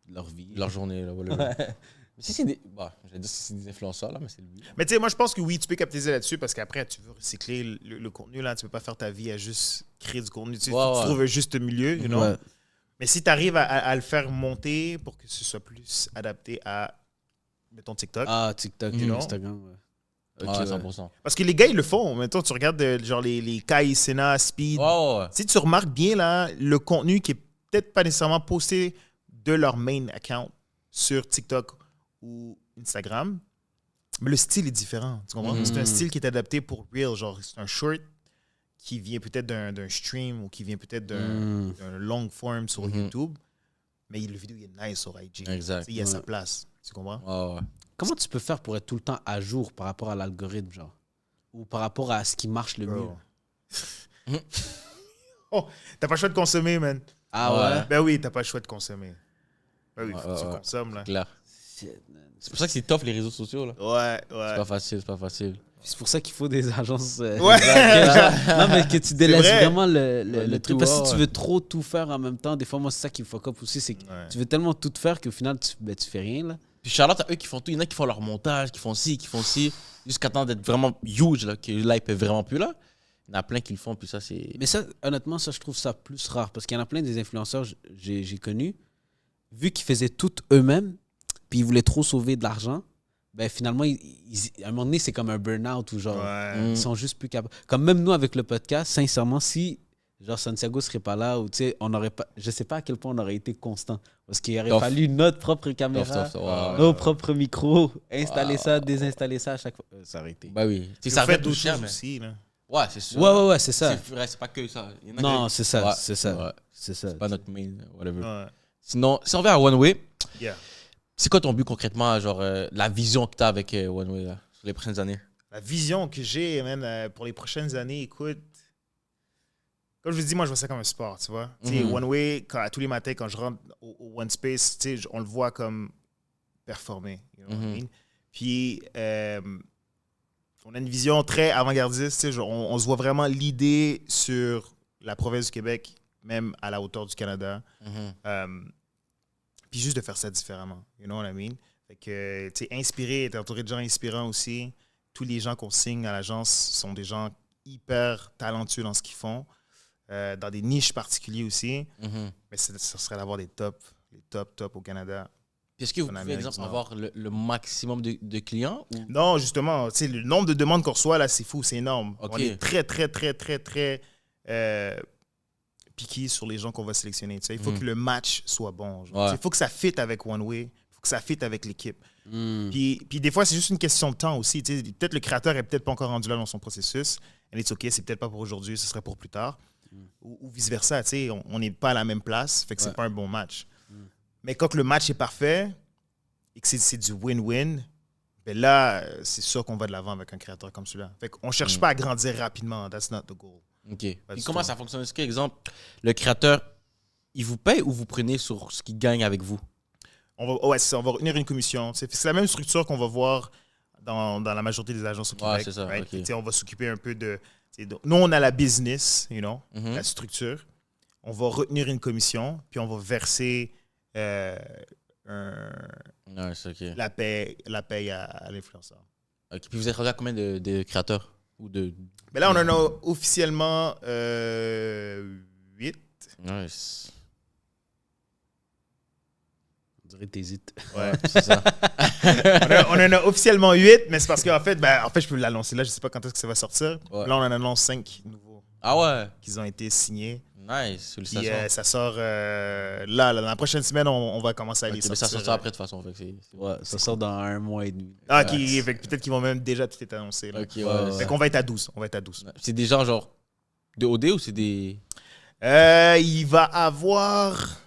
leur vie. Leur journée, là, voilà. Mais si c'est des. Bah, j'allais dire si c'est des influenceurs, là, mais c'est le but. Mais tu sais, moi, je pense que oui, tu peux capitaliser là-dessus parce qu'après, tu veux recycler le contenu. Là, tu peux pas faire ta vie à juste créer du contenu. Tu sais, Ouais, faut que tu ouais. trouves un juste milieu, you know? Ouais. Mais si tu arrives à le faire monter pour que ce soit plus adapté à, mettons, TikTok. Ah, TikTok, You know? Instagram, ouais. Ok, Ouais, ouais. 100%. Parce que les gars, ils le font. Mettons, tu regardes genre les Kai, Sena, Speed. Ouais. Si tu remarques bien, là, le contenu qui est peut-être pas nécessairement posté de leur main account sur TikTok ou Instagram, mais le style est différent. Tu comprends? Mhm. C'est un style qui est adapté pour Reel. Genre, c'est un short qui vient peut-être d'un stream ou qui vient peut-être d'un long form sur Mhm. YouTube, mais le vidéo il est nice sur IG. Exact. Tu sais, il y a sa Ouais. place. Tu comprends? Ouais. Comment tu peux faire pour être tout le temps à jour par rapport à l'algorithme, genre? Ou par rapport à ce qui marche le mieux? Bro. Oh, t'as pas le choix de consommer, man. Ah ouais? Ben oui, t'as pas le choix de consommer. Ben oui, Ouais, faut que tu ouais. consommes, là. Clair. Shit, man. C'est pour ça que c'est tough, les réseaux sociaux, là. Ouais. C'est pas facile. C'est pour ça qu'il faut des agences. Ouais. Non, mais que tu délaisses vrai. vraiment le le truc. tout, Parce que ouais, si tu ouais. veux trop tout faire en même temps, des fois, moi, c'est ça qui me fuck up aussi. C'est que Ouais. tu veux tellement tout faire qu'au final, tu fais rien, là. Puis Charlotte, à eux qui font tout. Il y en a qui font leur montage, qui font ci, jusqu'à temps d'être vraiment huge, là, que là, ils peuvent vraiment plus, là. Il y en a plein qui le font, puis ça, c'est. Mais ça, honnêtement, ça, je trouve ça plus rare. Parce qu'il y en a plein des influenceurs j'ai connus, vu qu'ils faisaient tout eux-mêmes, puis ils voulaient trop sauver de l'argent, ben finalement, à un moment donné, c'est comme un burn-out ou genre, Ouais. ils sont juste plus capables. Comme même nous, avec le podcast, sincèrement, si genre Santiago serait pas là, ou tu sais, on aurait pas, je sais pas à quel point on aurait été constant. Parce qu'il aurait Tough. fallu notre propre caméra, Tough, ouais. nos propres micros, installer Ouais. ça, désinstaller ça à chaque fois. Ça aurait été. Bah oui. Tu sais, Vous ça faites revient d'autres tout cher, choses mais. aussi, là. Ouais, c'est sûr. Ouais, c'est ça. C'est vrai, c'est pas que ça. Il y en a Non, que- c'est ça, Ouais. c'est ça. Ouais. C'est ça. C'est pas notre main, whatever. Ouais. Sinon, si on revient à One Way, Yeah. c'est quoi ton but concrètement, genre la vision que tu as avec One Way là, sur les prochaines années? La vision que j'ai, man, pour les prochaines années, écoute, comme je vous dis, moi, je vois ça comme un sport, tu vois. Tu sais, Mhm. One Way, tous les matins, quand je rentre au One Space, tu sais, on le voit comme performer. You know what I Mhm. mean? Puis, on a une vision très avant-gardiste. Tu sais, on se voit vraiment l'idée sur la province du Québec, même à la hauteur du Canada. Puis juste de faire ça différemment. You know what I mean? Fait que, tu sais, inspiré, être entouré de gens inspirants aussi. Tous les gens qu'on signe à l'agence sont des gens hyper talentueux dans ce qu'ils font, dans des niches particulières aussi. Mais ça serait d'avoir les top au Canada. Puis est-ce que vous En pouvez, Amérique exemple, du Nord. avoir le maximum de clients ou... Non, justement, tu sais, le nombre de demandes qu'on reçoit, là, c'est fou, c'est énorme. Ok. On est très piqué sur les gens qu'on va sélectionner. Il faut que le match soit bon. Ouais. Il faut que ça fitte avec One Way. Il faut que ça fitte avec l'équipe. Mm. Puis des fois, c'est juste une question de temps aussi. Peut-être le créateur est peut-être pas encore rendu là dans son processus. And it's OK, c'est peut-être pas pour aujourd'hui, ce serait pour plus tard. Ou vice-versa. On n'est pas à la même place, fait que c'est pas un bon match. Mais quand le match est parfait et que c'est du win-win, ben là, c'est sûr qu'on va de l'avant avec un créateur comme celui-là. Fait qu'on cherche pas à grandir rapidement. That's not the goal. OK. Pas Puis du comment tout. ça fonctionne? Est-ce que, exemple, le créateur, il vous paye ou vous prenez sur ce qu'il gagne avec vous? C'est ça, on va retenir une commission. C'est la même structure qu'on va voir dans la majorité des agences au Québec. c'est ça, right? ok. On va s'occuper un peu de... Nous, on a la business, la structure. On va retenir une commission, puis on va verser Ouais, c'est OK. la paye à l'influenceur. OK. Puis vous êtes rendu à combien de créateurs? Ou de... Mais là, on en a officiellement 8. Nice. On dirait que t'hésites. Ouais. C'est ça. On en a officiellement 8, mais c'est parce qu'en fait, je peux l'annoncer là. Je ne sais pas quand est-ce que ça va sortir. Ouais. Là, on en annonce 5 nouveaux Ah ouais? qui ont été signés. Nice. Puis Félicitations. ça sort là, dans la prochaine semaine, on va commencer à les OK, mais sortir. ça sortira après de toute façon. Fait que c'est... Ouais, ça sort dans 1 mois et demi. Ah, fait que peut-être qu'ils vont même déjà tout être annoncé. Là. OK, ouais. Fait qu'on va être à 12. On va être à 12. C'est des gens genre de OD ou c'est des... Il va avoir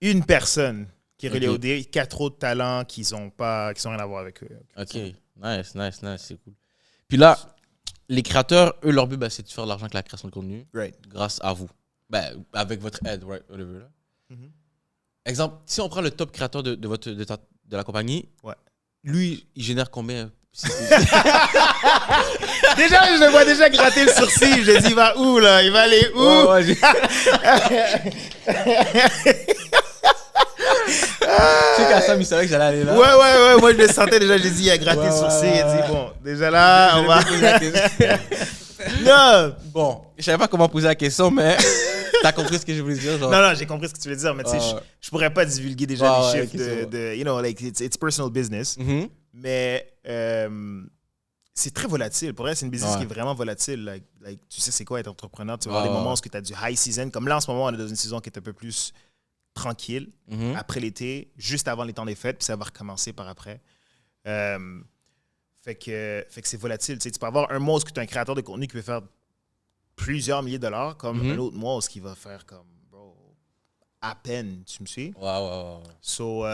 une personne qui est reliée Ok. au D, 4 autres talents qui sont rien à voir avec eux. OK. Nice. C'est cool. Puis là, les créateurs, eux, leur but, ben, c'est de faire de l'argent avec la création de contenu Right. grâce à vous. Ben, avec votre aide, right? Whatever, là. Mhm. Exemple, si on prend le top créateur de la compagnie, Ouais. lui, il génère combien? Déjà, je le vois déjà gratter le sourcil. Je dis, il va où, là? Il va aller où? Je sais qu'à Sam, il savait que j'allais aller là. Ouais. Moi, je le sentais déjà. J'ai dit, il a gratté le sourcil. Il a dit, bon, déjà là, on va. Non! Bon, je savais pas comment poser la question, mais t'as compris ce que je voulais dire. Genre. Non, j'ai compris ce que tu veux dire, mais tu sais, Ouais. je pourrais pas divulguer déjà Ouais, les ouais, chiffres ok, c'est bon. de you know, like, it's personal business. Mhm. Mais c'est très volatile. Pour vrai, c'est une business Ouais. qui est vraiment volatile. Like, tu sais, c'est quoi être entrepreneur? Tu vas Ouais, avoir des ouais, moments ouais. où tu as du high season. Comme là, en ce moment, on est dans une saison qui est un peu plus tranquille, Mhm. après l'été, juste avant les temps des fêtes, puis ça va recommencer par après. Fait que c'est volatile. Tu sais, tu peux avoir un mois où tu es un créateur de contenu qui peut faire plusieurs milliers de dollars, comme Mhm. un autre mois où il va faire comme, bro, à peine, tu me suis? Ouais. So,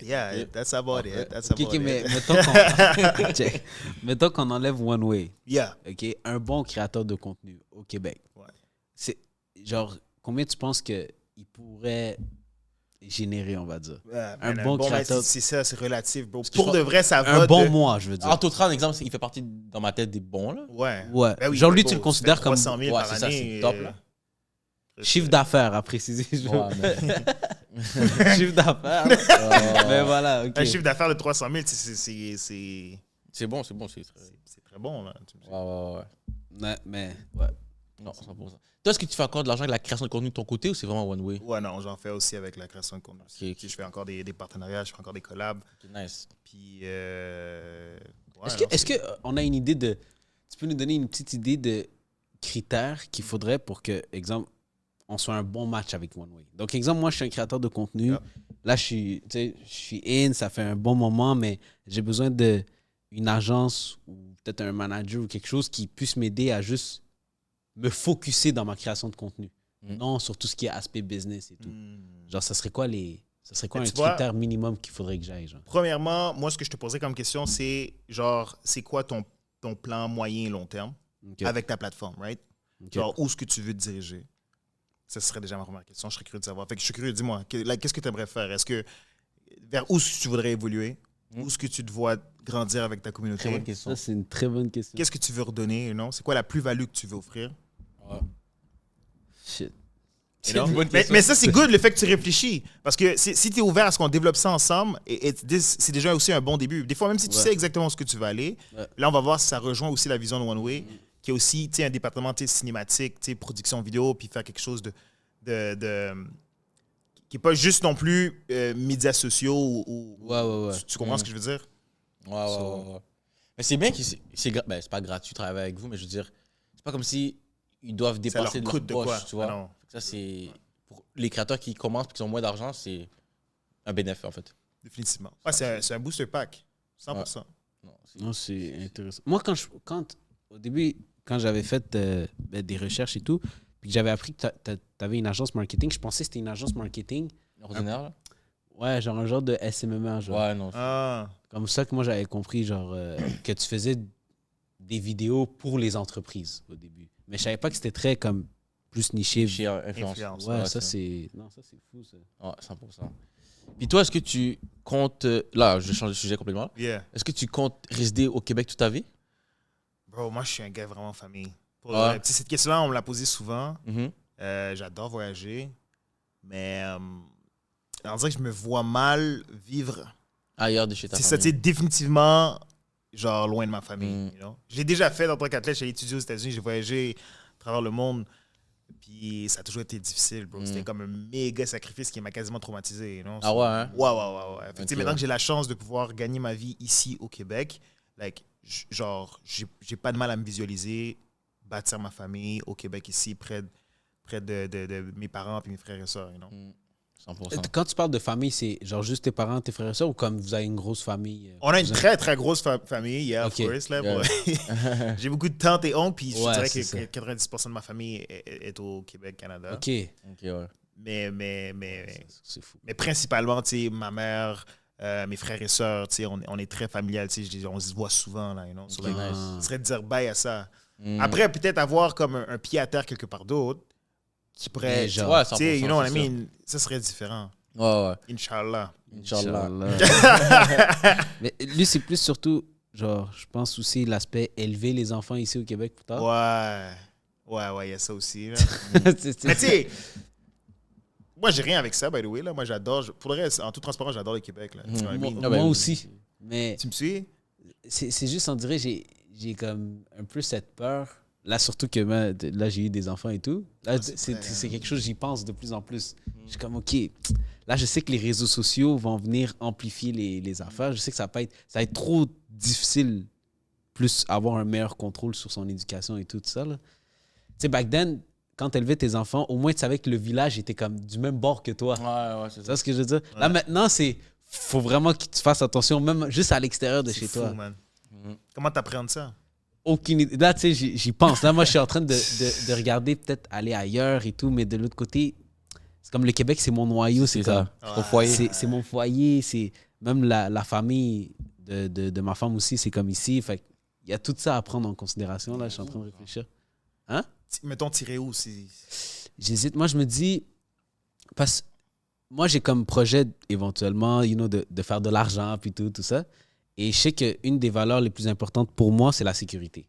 yeah, Yeah. that's about Parfait. it. That's Ok, about mais it. Check. Mettons qu'on enlève One Way. Yeah. OK? Un bon créateur de contenu au Québec. Ouais. C'est genre, combien tu penses qu'il pourrait générer, on va dire? Ouais, Un man, bon mais créateur. c'est ça, c'est relatif, bro. que Pour je de vrai, ça va Un bon de... mois, je veux dire. Artotran, exemple, il fait partie dans ma tête des bons, là. Ouais. Ouais. Ben oui, Genre, lui, bro, tu le ça considères fait comme 300 000 Ouais, par c'est ça, année. c'est top, là. chiffre d'affaires, à préciser. Ouais, mais- Chiffre d'affaires. Mais voilà, OK. Un chiffre d'affaires de 300 000, C'est bon, c'est très... c'est très bon, là. Tu me dis. Ouais. Ouais, mais, ouais. Non, 100%. Toi, est-ce que tu fais encore de l'argent avec la création de contenu de ton côté ou c'est vraiment one way? Ouais, non, j'en fais aussi avec la création de contenu. Ok. Je fais encore des partenariats, je fais encore des collabs. Ok, nice. Puis, ouais, Est-ce que on a une idée de... Tu peux nous donner une petite idée de critères qu'il faudrait pour que, exemple, on soit un bon match avec One Way? Donc, exemple, moi, je suis un créateur de contenu. Yeah. Là, je suis in, ça fait un bon moment, mais j'ai besoin d'une agence ou peut-être un manager ou quelque chose qui puisse m'aider à juste me focusser dans ma création de contenu. Mm. Non, sur tout ce qui est aspect business et tout. Genre, ça serait quoi un Tu vois, critère minimum qu'il faudrait que j'aille, genre? Premièrement, moi, ce que je te poserais comme question, c'est genre, c'est quoi ton plan moyen et long terme Ok. avec ta plateforme, right? Ok. Genre, où est-ce que tu veux te diriger? Ça serait déjà ma première question. Je serais curieux de savoir. Fait que je suis curieux, dis-moi, qu'est-ce que tu aimerais faire? Vers où est-ce que tu voudrais évoluer? Où est-ce que tu te vois grandir avec ta communauté? Très bonne question. Ça, c'est une très bonne question. Qu'est-ce que tu veux redonner? Non? C'est quoi la plus-value que tu veux offrir? Shit. C'est une bonne Mais, question. mais ça, c'est good le fait que tu réfléchis. Parce que si tu es ouvert à ce qu'on développe ça ensemble, c'est déjà aussi un bon début. Des fois, même si tu Ouais. sais exactement où ce que tu vas aller, Ouais. là, on va voir si ça rejoint aussi la vision de One Way, qui est aussi un département cinématique, production vidéo, puis faire quelque chose de qui n'est pas juste non plus médias sociaux ou Ouais. tu comprends ce que je veux dire? Ouais. Mais c'est bien que c'est pas gratuit de travailler avec vous, mais je veux dire, c'est pas comme si ils doivent Ça dépenser leur de leur coûte de quoi? poche, tu vois. Ah non. Ça, c'est... Pour les créateurs qui commencent et qui ont moins d'argent, c'est un bénéfice, en fait. Définitivement. Ouais, c'est un booster pack. 100%. Non, Non, c'est intéressant. Moi, au début, quand j'avais fait des recherches et tout, puis que j'avais appris que tu avais une agence marketing, je pensais que c'était une agence marketing. ordinaire, là? Ouais, genre un genre de SMMA, genre. Ouais, non. Ah. Comme ça que moi, j'avais compris, genre, que tu faisais des vidéos pour les entreprises au début. Mais je savais pas que c'était très, comme, plus niché. Chez influence. Influence. Ouais, ça, c'est... Non, ça, c'est fou, ça. Ouais, 100%. Puis toi, est-ce que tu comptes... Là, je change de sujet complètement. Yeah. Est-ce que tu comptes résider au Québec toute ta vie? Bro, moi, je suis un gars vraiment famille. Pour Ouais. vrai. Tu sais, cette question-là, on me l'a posée souvent. Mhm. J'adore voyager. Mais on dirait que je me vois mal vivre. Ailleurs de chez ta C'est ça, tu sais, famille. définitivement, genre, loin de ma famille. Mm. You know? Je l'ai déjà fait en tant qu'athlète. J'ai étudié aux États-Unis, j'ai voyagé à travers le monde. Puis ça a toujours été difficile, bro. C'était comme un méga sacrifice qui m'a quasiment traumatisé. You know? Ah ouais, hein? Ouais. Fait que, tu sais, Ok, maintenant ouais. que j'ai la chance de pouvoir gagner ma vie ici au Québec, like, genre, j'ai pas de mal à me visualiser bâtir ma famille au Québec ici, près de mes parents et mes frères et sœurs. You know? 100%. Quand tu parles de famille, c'est genre juste tes parents, tes frères et sœurs, ou comme vous avez une grosse famille? On a une vous- très, très grosse famille, yeah, of Ok. course. Là, Yeah. bro. J'ai beaucoup de tantes et oncles, puis je Ouais, dirais c'est que ça. 90% de ma famille est au Québec, Canada. OK. Ok, ouais. C'est fou. Mais principalement, tu sais, ma mère, mes frères et sœurs, tu sais, on est très familial, tu sais, on se voit souvent, là, you know. So, Ok, like, nice. ce serait de dire bye à ça. Mm. Après, peut-être avoir comme un pied à terre quelque part d'autre, qui pourrait, Mais genre, Ouais, tu sais, you know what I 100%, c'est mean, ça serait différent. Ouais, ouais. Inch'Allah. Inch'Allah. Mais lui, c'est plus surtout, genre, je pense aussi l'aspect élever les enfants ici au Québec plus tard. Ouais, il y a ça aussi. Là. C'est- Mais tu sais, moi, j'ai rien avec ça, by the way. Là. Moi, j'adore, pour le reste, en toute transparence, j'adore le Québec. Là. Tu vois what I moi, mean? Ah ben moi oui. aussi. Mais Tu me suis? c'est juste, on dirait, j'ai comme un peu cette peur. Là, surtout que là, j'ai eu des enfants et tout. Là, c'est vrai, c'est quelque chose, j'y pense de plus en plus. Je suis comme, OK, là, je sais que les réseaux sociaux vont venir amplifier les affaires. Je sais que ça va être trop difficile, plus avoir un meilleur contrôle sur son éducation et tout ça. Tu sais, back then, quand tu élevais tes enfants, au moins, tu savais que le village était comme du même bord que toi. Ouais, c'est C'est ça. ça ce que je veux dire? Là, maintenant, faut vraiment que tu fasses attention, même juste à l'extérieur de C'est chez fou, toi. man. Mhm. Comment t'appréhendes ça? Aucune idée. Là, tu sais, j'y pense. Là, moi, je suis en train de regarder peut-être aller ailleurs et tout, mais de l'autre côté, c'est comme le Québec, c'est mon noyau. C'est comme- ça. Ton foyer. C'est mon foyer. C'est même la famille de ma femme aussi, c'est comme ici. Fait il y a tout ça à prendre en considération. Là, je suis en train de réfléchir. Mettons, tirer où? J'hésite. Moi, je me dis, parce que moi, j'ai comme projet éventuellement, de faire de l'argent puis tout ça. Et je sais qu'une des valeurs les plus importantes pour moi, c'est la sécurité.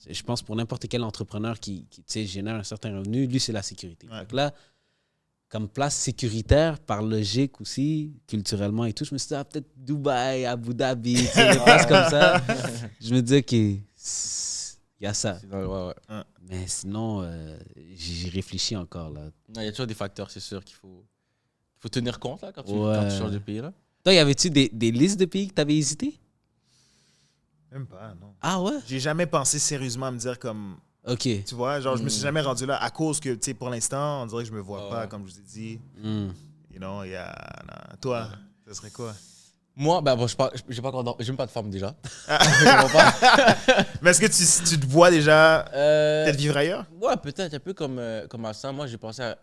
Je pense pour n'importe quel entrepreneur qui tu sais, génère un certain revenu, lui, c'est la sécurité. Ouais. Fait que là, comme place sécuritaire, par logique aussi, culturellement et tout, je me suis dit, peut-être Dubaï, Abu Dhabi, tu sais, des places comme ça. Je me disais qu'il y a ça. Ouais. Mais sinon, j'y réfléchis encore. Là. Il y a toujours des facteurs, c'est sûr, qu'il faut tenir compte là, quand tu Ouais. changes de pays. Là. Toi, y avait-tu des listes de pays que tu avais hésité? Même pas, non. Ah ouais? J'ai jamais pensé sérieusement à me dire comme... OK. Tu vois, genre, je me suis jamais rendu là à cause que, tu sais, pour l'instant, on dirait que je me vois Ah pas, ouais. comme je vous ai dit. Hmm. You know, il y a... non. Toi, ça serait quoi? Moi, j'ai pas encore j'ai même pas de femme déjà. Vraiment pas. Mais est-ce que tu te vois déjà peut-être vivre ailleurs? Ouais, peut-être un peu comme à ça. Moi, j'ai pensé à.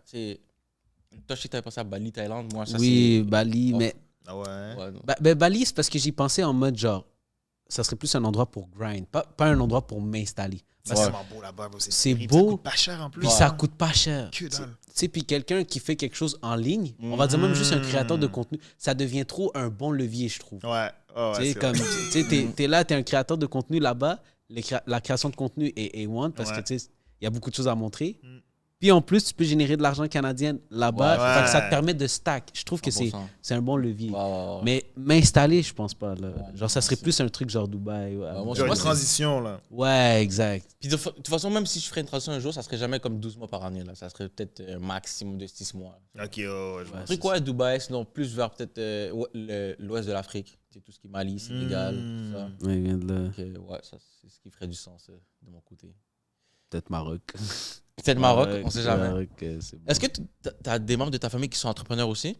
Toi, je sais que t'avais pensé à Bali, Thaïlande. Moi, ça Oui, Bali, Oh. mais Ah ouais. c'est. Ouais, non. Bali, c'est parce que j'y pensais en mode genre, ça serait plus un endroit pour grind, pas un endroit pour m'installer. C'est Ouais. vraiment beau là-bas, bro. C'est terrible. beau. Ça coûte pas cher en plus. Puis ça coûte pas cher. Que Tu dalle. sais, puis quelqu'un qui fait quelque chose en ligne, on va dire même juste un créateur de contenu, ça devient trop un bon levier, je trouve. Ouais. Oh, ouais, Tu sais, c'est comme, vrai. tu sais, t'es là, t'es un créateur de contenu là-bas, la création de contenu est one parce Ouais. que tu sais, il y a beaucoup de choses à montrer. Mm. Puis en plus, tu peux générer de l'argent canadien là-bas. Ouais. Fait que ça te permet de stack. Je trouve que 100%. c'est un bon levier. Ouais. Mais m'installer, je pense pas. Là. Ouais, Genre, ça non, serait c'est- plus un truc genre Dubaï. Ouais, moi, Genre moi, une c'est- transition, là. ouais, exact. Puis de toute façon, même si je ferais une transition un jour, ça serait jamais comme 12 mois par année. Là. Ça serait peut-être un maximum de 6 mois. Ok, ouais, je vois. Ouais. Un truc, ouais, Dubaï, sinon plus vers peut-être l'ouest de l'Afrique. C'est tout ce qui est Mali, Sénégal, tout ça. Ouais, il vient de là. Donc, ouais, ça, c'est ce qui ferait du sens de mon côté. Peut-être Maroc. Peut-être Maroc, on sait jamais. Maroc, c'est bon. Est-ce que tu as des membres de ta famille qui sont entrepreneurs aussi?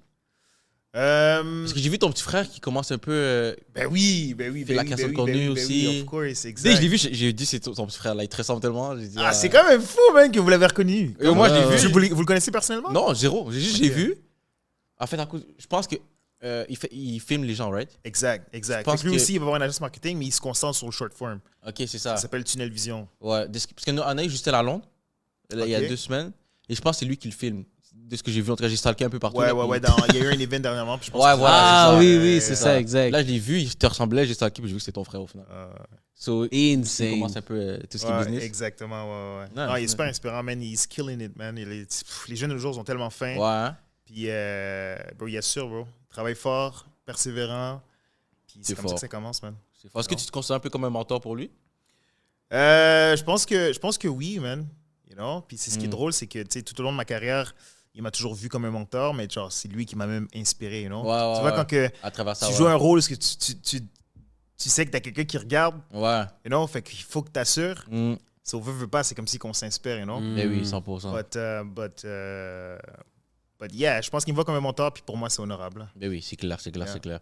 Euh, Parce que j'ai vu ton petit frère qui commence un peu. Ben oui, ben oui, Fait ben la oui, création ben de oui, contenu ben oui, ben aussi. oui, of course, Dès que exact. je l'ai vu, j'ai dit c'est ton petit frère là, il te ressemble tellement. J'ai dit, Ah, c'est quand même fou, man, que vous l'avez reconnu. Et moi, je l'ai Ouais, vu. Vous le connaissez personnellement? Non, zéro. J'ai Ok. vu. En fait, je pense que il filme les gens, right? Exact, exact. Je pense Fait que lui que- aussi, il va avoir une agence marketing, mais il se concentre sur le short form. Ok, c'est ça. Ça s'appelle Tunnel Vision. Ouais, parce que nous, on a eu Justin Lalonde, il y a Ok. 2 semaines, et je pense que c'est lui qui le filme. De ce que j'ai vu, en tout cas, j'ai stalké un peu partout. Ouais, là, ouais, puis- ouais. Il y a eu un event dernièrement, puis je pense Ouais, que- voilà, Ah c'est ça. oui, oui, c'est ça, Là, exact. Là, je l'ai vu, il te ressemblait, j'ai stalké, puis j'ai vu que c'était ton frère au final. So, il Insane. commence un peu tout ce qui est Ouais, business. exactement, ouais, ouais. Non, Non, il est mais- super inspirant, man. He's killing it, man. Les jeunes d'aujourd'hui sont tellement fins. Ouais, hein? Puis, bro, il assure, bro. Il travaille fort, persévérant. Puis c'est C'est comme ça fort. que ça commence, man. C'est fort. Est-ce que tu te considères un peu comme un mentor pour lui? Je pense que oui, man. You know? Puis c'est ce qui est Mm. drôle, c'est que tu sais, tout au long de ma carrière, il m'a toujours vu comme un mentor, mais genre, c'est lui qui m'a même inspiré, you know? Ouais, ouais, Tu vois, ouais. quand que À travers ça, tu ouais. joues un rôle, parce que tu sais que tu as quelqu'un qui regarde, Ouais. you know? Fait qu'il faut que tu assures. Mm. Si on veut pas, c'est comme si qu'on s'inspire, you know? Mais oui, 100%. But yeah, je pense qu'il me voit comme un mentor, puis pour moi, c'est honorable. Mais oui, c'est clair, c'est clair, Yeah. c'est clair.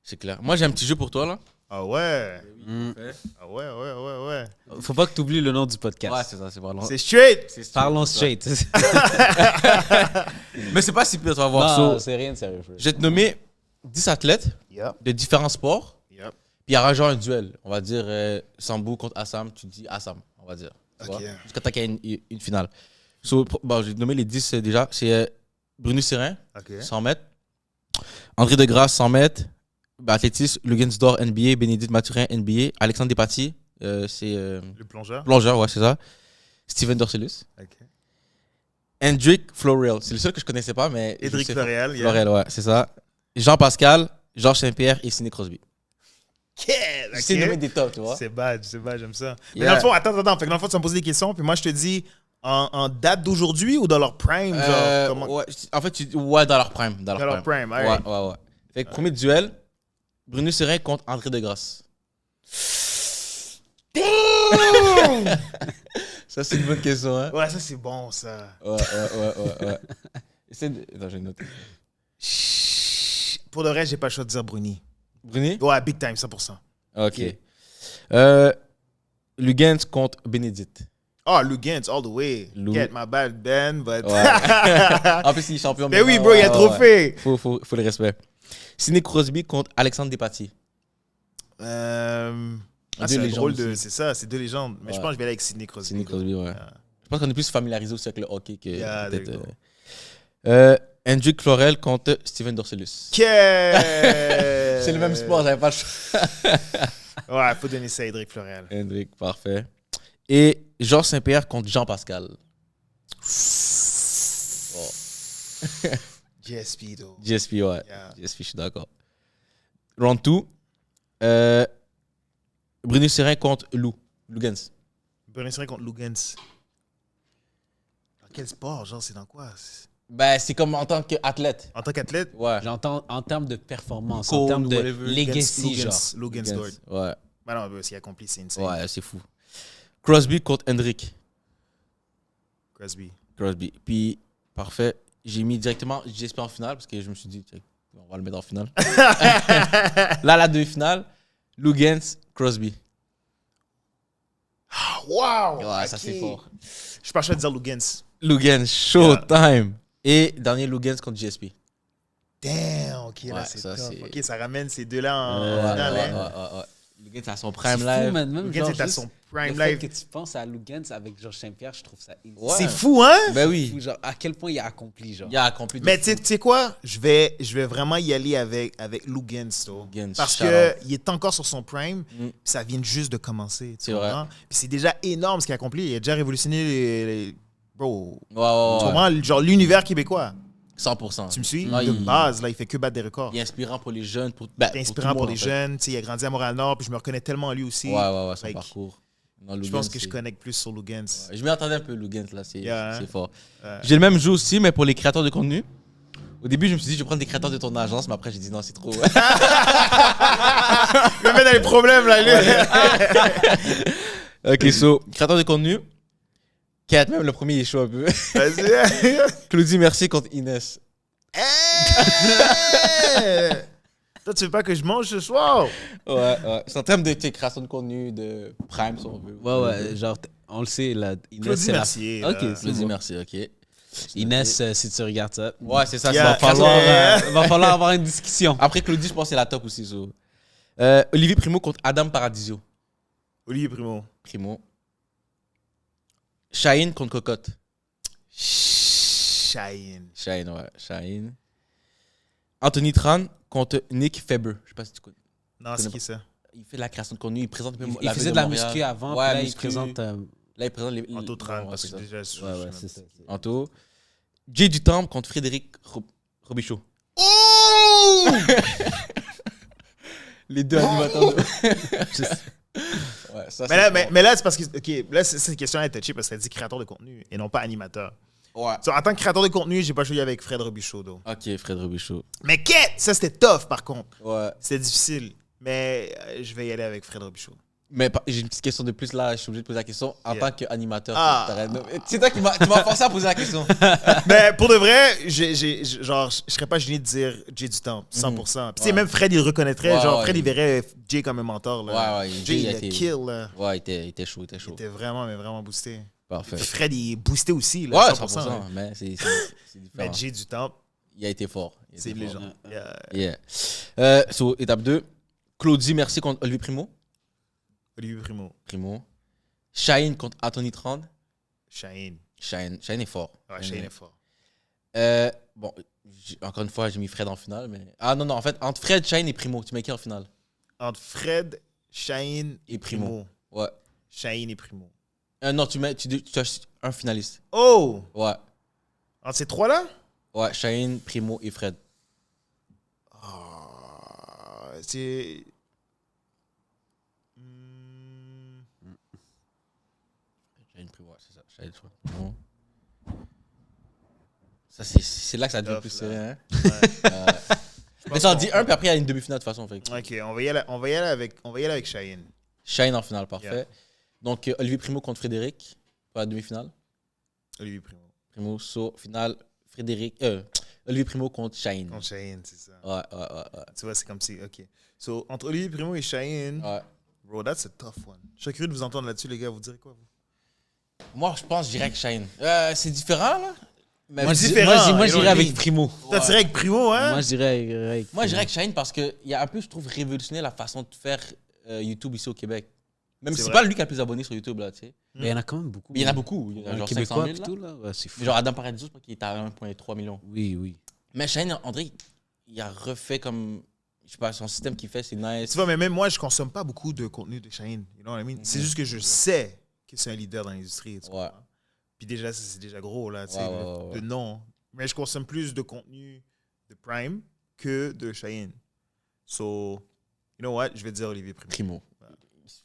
C'est clair. Moi, j'ai un petit jeu pour toi, là. Ah ouais? Mm. Ah ouais, ouais, ouais, ouais. Faut pas que tu oublies le nom du podcast. Ouais, c'est ça, c'est vraiment. C'est straight! Parlons straight. Mais c'est pas si pire, tu vas voir. Non, So, c'est rien de sérieux. frère. je vais te nommer 10 athlètes Yep, de différents sports. yep. Puis il y aura genre un duel. On va dire Sambou contre Assam. Tu dis Assam, on va dire. Tu vois? Ok. Jusqu'à temps qu'il y ait une finale. So, bon, je vais te nommer les 10 déjà. C'est Bruno Serin, OK. 100 mètres. André Degrasse, 100 mètres. Athlétisme, Lugensdor, NBA. Bénédicte Mathurin, NBA. Alexandre Despatie, c'est Le plongeur? plongeur, ouais, c'est ça. Steven Dorcelus. OK. Hendrik Florel, c'est le seul que je connaissais pas, mais. je Edric sais- Florial, yeah. Florel, ouais, c'est ça. Jean-Pascal, Georges Saint-Pierre et Sidney Crosby. Yeah, J'essaie de ok. nommer des tops, tu vois. C'est bad, j'aime ça. Mais Yeah. dans le fond, attends. Fait que dans le fond, tu vas me poser des questions, puis moi, je te dis en date d'aujourd'hui ou dans leur prime? Genre, comment... Ouais, en fait, ouais, dans leur prime. Dans Dans leur prime, Ouais, alright. ouais, ouais. Fait que premier duel, Bruno Serin contre André Degrasse. Damn! Ça, c'est une bonne question, hein? Ouais, ça, c'est bon, ça. Ouais. Attends, j'ai une note. Pour le reste, j'ai pas le choix de dire Bruni. Bruni? Ouais, big time, 100%. Ok. Lugens contre Bénédicte. Oh, Lugans, all the way. Lou. Get my bad Ben, but... Ouais. En plus, il est champion. Ben oui, maintenant, bro, il y a ouais, trophée. ouais. Faut le respect. Sidney Crosby contre Alexandre Despatie. Ah, Deux c'est légendes drôle de... aussi. C'est ça, c'est deux légendes. Mais je Ouais. pense que je vais aller avec Sidney Crosby. Sidney Crosby, ouais. Yeah. Je pense qu'on est plus familiarisé aussi avec le hockey que Yeah, there peut-être. you Hendrik Florel contre Steven Dorcelus. C'est C'est le même sport, j'avais pas le choix. Ouais, faut donner ça à Edric Florial. Hendrik, parfait. Et Georges Saint-Pierre contre Jean-Pascal. GSP, though. GSP, ouais. Yeah. GSP, je suis d'accord. Round 2. Bruno Serin contre Lou. Lugens. Bernie Serin contre Lugans. Dans quel sport? Genre, c'est dans quoi? Ben, c'est comme en tant qu'athlète. En tant qu'athlète? Ouais. J'entends en termes de performance, Cole en termes de ou whatever. legacy, genre. Lugans Lugens. Dort. Ouais. Bah non, ce qu'il a accompli, c'est insane. Ouais, c'est fou. Crosby contre Hendrik. Crosby. Crosby. Puis, parfait. J'ai mis directement GSP en finale parce que je me suis dit, tiens, on va le mettre en finale. Là, la demi-finale, Lugens, Crosby. Wow! Ouais, ça c'est fort. Je suis pas sûr de dire Lugans. Lugens, showtime. Et dernier Lugens contre GSP. Damn, ok, là, Ouais, c'est ça, tough. c'est- Ok, ça ramène ces deux-là en Ouais, finale, ouais, hein. ouais. Lugens à son C'est prime fou, live. man. Même Lugans genre, est à juste son le prime fait live. que tu penses à Lugans avec Georges Saint-Pierre, je trouve ça insane. Ouais. C'est fou, hein? Ben Fou, oui. genre, à quel point il a accompli, genre. Il a accompli. de Mais fou. tu sais quoi? Je vais vraiment y aller avec Lugans, though. Lugans, Parce shout qu'il est encore sur son prime, Mm. puis ça vient juste de commencer. Tu C'est vrai. comprends? Puis c'est déjà énorme ce qu'il a accompli. Il a déjà révolutionné les... Bro, Ouais, tu ouais, ouais. comprends? Genre l'univers québécois. 100%. Tu me suis? Ouais, De il- base, là, il fait que battre des records. Il est inspirant pour les jeunes. C'est inspirant pour les jeunes. Tu sais, il a grandi à Montréal-Nord, puis je me reconnais tellement en lui aussi. Ouais, son Like, parcours. Non, Je Lugens, pense que je c'est- connecte plus sur Lugans. Ouais, je m'y attendais un peu, Lugens, là. C'est Yeah, c'est hein. fort. Ouais. J'ai le même jeu aussi, mais pour les créateurs de contenu. Au début, je me suis dit, je vais prendre des créateurs de ton agence, mais après, j'ai dit non, c'est trop. Il me met dans les problèmes, là. lui. Ok, so, créateur de contenu. 4, même le premier, il est chaud un peu. Vas-y. Claudie Mercier contre Inès. Toi, tu veux pas que je mange ce soir? Ouais. C'est en termes de création de contenu, de prime, si on veut. Ouais, genre, on le sait, là. Inès, Claudie c'est la... Mercier. Ok, là. c'est Claudie bon. Mercier, ok. Inès, si tu regardes ça, Ouais, c'est ça. Yeah. c'est va falloir avoir une discussion. Après Claudie, je pense que c'est la top aussi. So. Olivier Primo contre Adam Paradisio. Olivier Primo. Primo. Shaheen contre Cocotte. Shine. Shaheen, ouais. Shaheen. Anthony Tran contre Nick Faber. Je sais pas si tu connais. Non, c'est qui ça? Il fait de la création de contenu. Il présente un peu Il la faisait ville de la Montréal. muscu avant, Ouais, puis là, il muscu. présente... Là, il présente les. Anto Tran, Ouais, parce c'est que ça. déjà, je Ouais, sais c'est ça. même. Anto. Jay du Temple contre Frédéric Robichaud. Oh! Les deux animateurs. Ouais, ça, Mais là, c'est parce que. Ok, là, cette question est touchée parce qu'elle dit créateur de contenu et non pas animateur. Ouais. So, en tant que créateur de contenu, j'ai pas joué avec Fred Robichaud. Donc. Ok, Fred Robichaud. Mais quête! Ça, c'était tough, par contre. Ouais. C'était difficile. Mais je vais y aller avec Fred Robichaud. Mais j'ai une petite question de plus là, je suis obligé de poser la question. En Yeah. tant qu'animateur, Ah. c'est toi qui m'as forcé à poser la question. Mais pour de vrai, genre, je serais pas gêné de dire Jay du Temple, 100%. Puis tu sais, Ouais. même Fred, il le reconnaîtrait. Ouais, genre, ouais, Fred, il il- verrait Jay comme un mentor. Là. Ouais, Jay, il a a été- kill. Là. Ouais, il était chaud, Il était vraiment, mais vraiment boosté. Parfait. Puis Fred, il est boosté aussi. Là, Ouais, 100%. 100%, mais c'est Mais différent. Jay du Temple, Il a été fort. Il a c'est été fort. légende. Yeah. So, étape 2. Claudie Mercier contre Olivier Primo. Olivier Primo. Shaheen contre Anthony Tran. Shaheen. Shaheen est fort. Ouais, Shaheen est fort. Bon, encore une fois, j'ai mis Fred en finale. Mais... Ah non, en fait, entre Fred, Shaheen et Primo, tu mets qui en finale? Entre Fred, Shaheen Et Primo. Ouais. Shaheen et Primo. Non, tu as un finaliste. Oh! Ouais. Entre ces trois-là? Ouais, Shaheen, Primo et Fred. C'est. Shaheen, Primo, ouais, c'est ça. Shaheen, Primo. Ça, c'est là que ça devient Tough, plus là. serré. Hein? Mais t'en dis un, puis après, il y a une demi-finale de toute façon. Fait. Ok, on va y aller avec Shaheen. Shaheen en finale, parfait. Yeah. Donc, Olivier Primo contre Frédéric pour la demi-finale. Olivier Primo. Primo, finale, Olivier Primo contre Shaheen. Contre Shaheen, c'est ça. Ouais. Tu vois, c'est comme si. Ok. So, entre Olivier Primo et Shaheen, Ouais. bro, that's a tough one. Je suis curieux de vous entendre là-dessus, les gars. Vous direz quoi, vous? Moi, je pense direct Shaheen. C'est différent, là. Mais Moi, différent, moi, you know j'irais what I avec mean? Primo. Toi, tu dirais avec Primo, hein? Moi, je dirais avec Moi, je Primo. dirais que Shaheen parce qu'il y a un peu, je trouve, révolutionné la façon de faire YouTube ici au Québec. Même C'est si c'est vrai. pas lui qui a le plus d'abonnés sur YouTube, là, tu sais. Mais il y en a quand même beaucoup. Mais il y en a beaucoup. Il y en a Un genre Québécois 500 et 000, tout, là. là. Ouais, c'est fou. Mais genre Adam Paradiso, je crois qu'il est à 1,3 million. Oui. Mais Shaheen, André, il a refait comme... Je sais pas, son système qu'il fait, c'est nice. Tu vois, mais même moi, je consomme pas beaucoup de contenu de Shaheen. You know what I mean? C'est juste que je sais que c'est un leader dans l'industrie. tu Ouais. comprends? Puis déjà, c'est déjà gros, là, tu sais, Ouais. de nom. Mais je consomme plus de contenu de Prime que de Shaheen. So, you know what? Je vais dire Olivier Primo. Primo.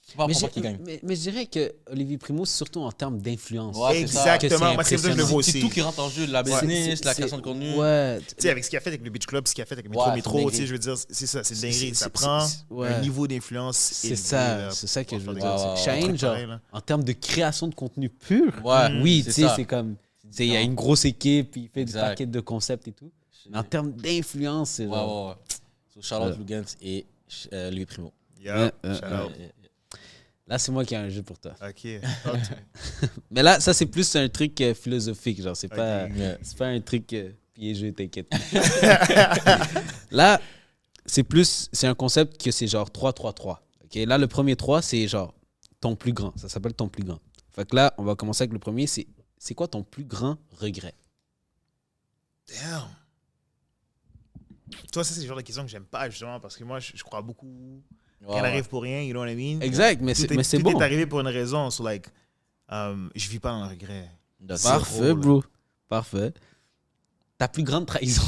C'est pas Mais, pour qui gagne. mais je dirais que Olivier Primo, c'est surtout en termes d'influence. Ouais, c'est ça. Exactement. Moi, c'est comme ça que je le vois C'est aussi. tout qui rentre en jeu, la business, C'est- la création de contenu. Ouais. Tu sais, avec ce qu'il a fait avec le Beach Club, ce qu'il a fait avec le Ouais, Métro c'est Métro, dinguerie. tu sais, je veux dire, c'est ça, c'est dinguerie. c'est- Ça c'est- prend ouais. un niveau d'influence. C'est élevé, ça, là, c'est ça que pour je veux faire dire. des Ouais, trucs Shaheen, genre, pareils, là. en termes de création de contenu pur, Ouais, oui, c'est tu sais, ça. c'est comme, tu sais, il y a une grosse équipe, puis il fait Exact. des paquets de concepts et tout. Mais en termes d'influence, c'est genre... Ouais. So, Charlotte Lugans et Louis Primo. Yeah, shout out. Là, c'est moi qui ai un jeu pour toi. Ok. Mais là, ça, c'est plus un truc philosophique, genre, c'est pas, Ok. c'est pas un truc piégeux, t'inquiète. Là, c'est un concept que c'est genre 3-3-3. Ok, là, le premier 3, c'est genre ton plus grand. Ça s'appelle ton plus grand. Fait que là, on va commencer avec le premier. C'est quoi ton plus grand regret? Damn. Toi, ça, c'est le genre de question que j'aime pas, justement, parce que moi, je crois beaucoup. Rien n'arrive pour rien, you know what I mean? Exact, mais c'est Tout bon. est arrivé pour une raison. So, like, je vis pas dans le regret. Parfait, Zéro, là. bro. Parfait. Ta plus grande trahison.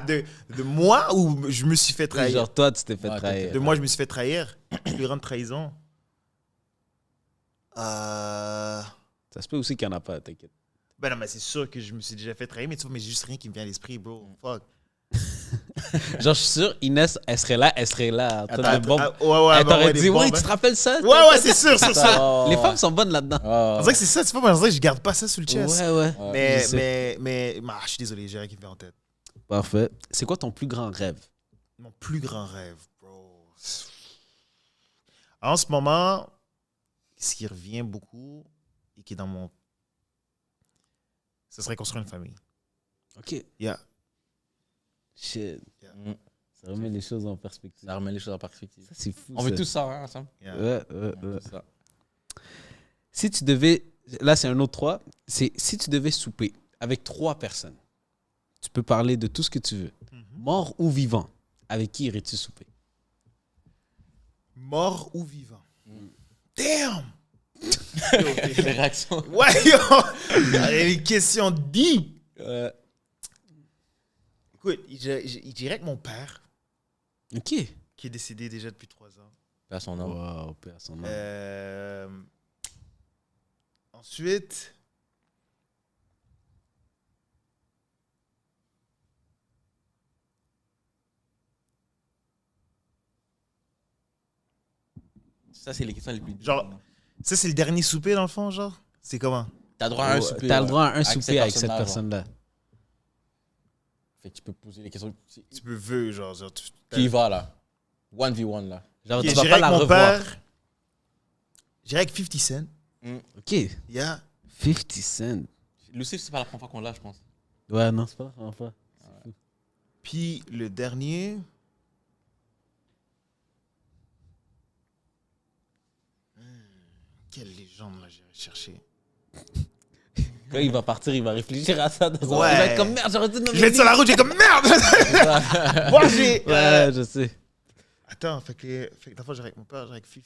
de moi ou je me suis fait trahir? Genre, toi, tu t'es fait Ouais, trahir. De moi, je me suis fait trahir. Plus grande trahison. Ça se peut aussi qu'il n'y en a pas, t'inquiète. Ben non, mais c'est sûr que je me suis déjà fait trahir, mais tu vois, mais j'ai juste rien qui me vient à l'esprit, bro. Fuck. Genre, je suis sûr, Inès, elle serait là. En train de bombe. Ouais, Elle t'aurait des dit, bombes, ouais, hein. tu te rappelles ça? Ouais, c'est sûr, sur ça. Oh. Les femmes sont bonnes là-dedans. Oh. On dirait que c'est ça, tu vois, moi, on dirait que je garde pas ça sous le chest. Ouais. je sais. Mais je suis désolé, j'ai rien qui me vient en tête. Parfait. C'est quoi ton plus grand rêve? Mon plus grand rêve, bro. En ce moment, ce qui revient beaucoup et qui est dans mon... Ce serait construire une famille. OK. Yeah. Shit. Yeah. Mm. Ça remet les choses en perspective. Ça remet les choses en perspective. Ça, c'est fou. On veut ça. tous ça, hein, ensemble. Yeah. Ouais. On veut tous ça. Si tu devais... Là, c'est un autre 3. C'est si tu devais souper avec 3 personnes, tu peux parler de tout ce que tu veux. Mort ou vivant, avec qui irais-tu souper? Mort ou vivant? Damn! Les réactions. Ouais, yo! Il y a une question deep. Écoute, il dirait que mon père, OK. qui est décédé déjà depuis 3 ans. Pas son nom. Wow, père, son nom. Ensuite, Ça, c'est les questions les plus. genre, ça c'est le dernier souper dans le fond, genre? C'est comment? T'as droit à un souper. T'as le droit à un avec souper avec cette personne-là, genre. personne-là. Fait que tu peux poser les questions. Tu peux veux, genre Qui y va, là? 1v1, là. Genre, Ok, tu vas j'irais pas la avec mon revoir. père. J'irais avec 50 Cent. OK. Yeah. 50 Cent. Lucie, c'est pas la première fois qu'on l'a, je pense. Ouais, non, c'est pas la première fois. Puis le dernier. Quelle légende, là, j'irais chercher. Quand il va partir, il va réfléchir à ça. Dans Ouais. Il va être comme merde, j'aurais dû nommer Je vais être lui. sur la route, j'ai comme merde! Moi, j'ai. Ouais, je sais. Attends, fait que la fois, j'irais avec mon père, j'irais avec 50.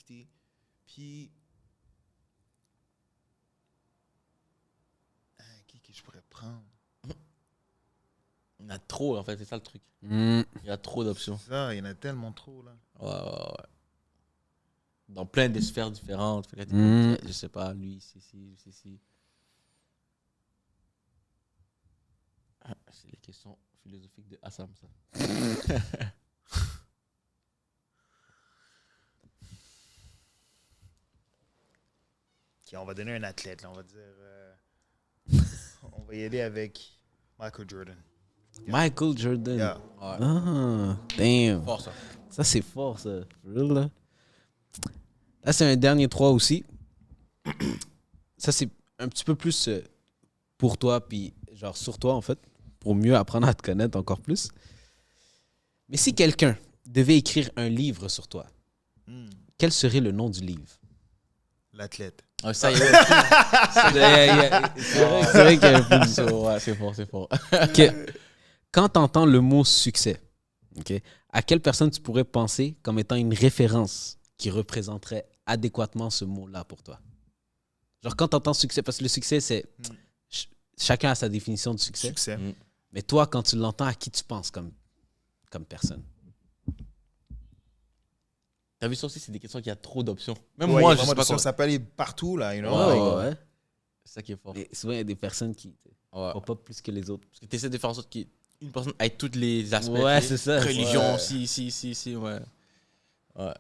Puis. Qui que je pourrais prendre? Il y en a trop, en fait, c'est ça le truc. Mm. Il y a trop d'options. Ça, il y en a tellement trop, là. Ouais. Dans plein de sphères différentes. Fait que je sais pas, lui, si. Ah, c'est les questions philosophiques de Assam, ça. Ok, on va donner un athlète, là. On va dire. On va y aller avec Michael Jordan. Michael Jordan. Yeah. Ouais. Ah, damn. Fort, ça. Ça, c'est fort, ça. For real, là. Là, c'est un dernier 3 aussi. Ça, c'est un petit peu plus pour toi, puis genre sur toi, en fait, pour mieux apprendre à te connaître encore plus. Mais si quelqu'un devait écrire un livre sur toi, quel serait le nom du livre? L'athlète. Ah, ça y est. C'est vrai qu'il y a un peu de- Ouais, c'est fort. Ok. Quand tu entends le mot succès, ok, à quelle personne tu pourrais penser comme étant une référence qui représenterait adéquatement ce mot-là pour toi? Genre, quand tu entends succès, parce que le succès, c'est... Chacun a sa définition de succès. Succès. Mais toi, quand tu l'entends, à qui tu penses comme personne? T'as vu ça aussi, c'est des questions qui a trop d'options. Même Ouais, moi, il y a je sais vraiment pas de ça, quoi. ça peut aller partout, là, you know? Ouais. C'est ça qui est fort. Mais souvent, il y a des personnes qui Ouais. font pas plus que les autres. Parce que tu essaies de faire en sorte qu'une personne ait tous les aspects. Ouais, tu sais. c'est ça. Religion, Ouais. si, ouais. Ouais.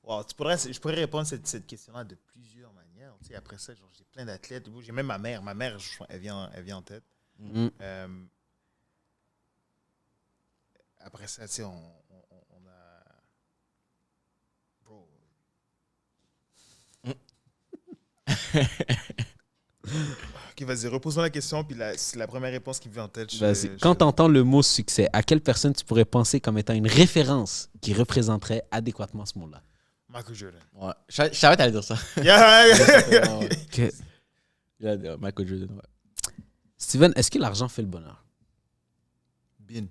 Wow, je pourrais répondre à cette question-là de plusieurs manières. Tu sais, après ça, genre, j'ai plein d'athlètes. J'ai même ma mère. Ma mère, elle vient en tête. Mm. Après ça, tu sais, on a... Bro. Ok, vas-y, repose-moi la question, puis c'est la première réponse qui me vient en tête. Vas-y. Quand tu entends le mot succès, à quelle personne tu pourrais penser comme étant une référence qui représenterait adéquatement ce mot-là? Michael Jordan. Ouais. Je savais que t'allais dire ça. Yeah. Ok. Michael Jordan, ouais. Steven, est-ce que l'argent fait le bonheur? Bin.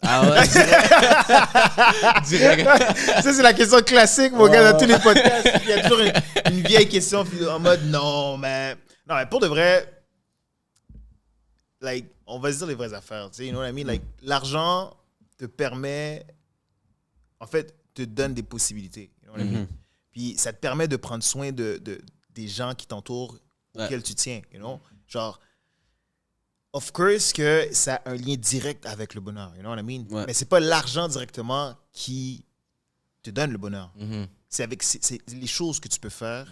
Ah ouais? Ça, c'est la question classique, mon gars, dans tous les podcasts. Il y a toujours une vieille question en mode non, mais pour de vrai, like, on va se dire les vraies affaires. Tu sais, you know what I mean? Like, l'argent te permet, en fait, te donne des possibilités. You know what I mean? Puis ça te permet de prendre soin des gens qui t'entourent, auxquels tu tiens. You know? Genre, of course que ça a un lien direct avec le bonheur, you know what I mean? Ouais. Mais c'est pas l'argent directement qui te donne le bonheur. C'est les choses que tu peux faire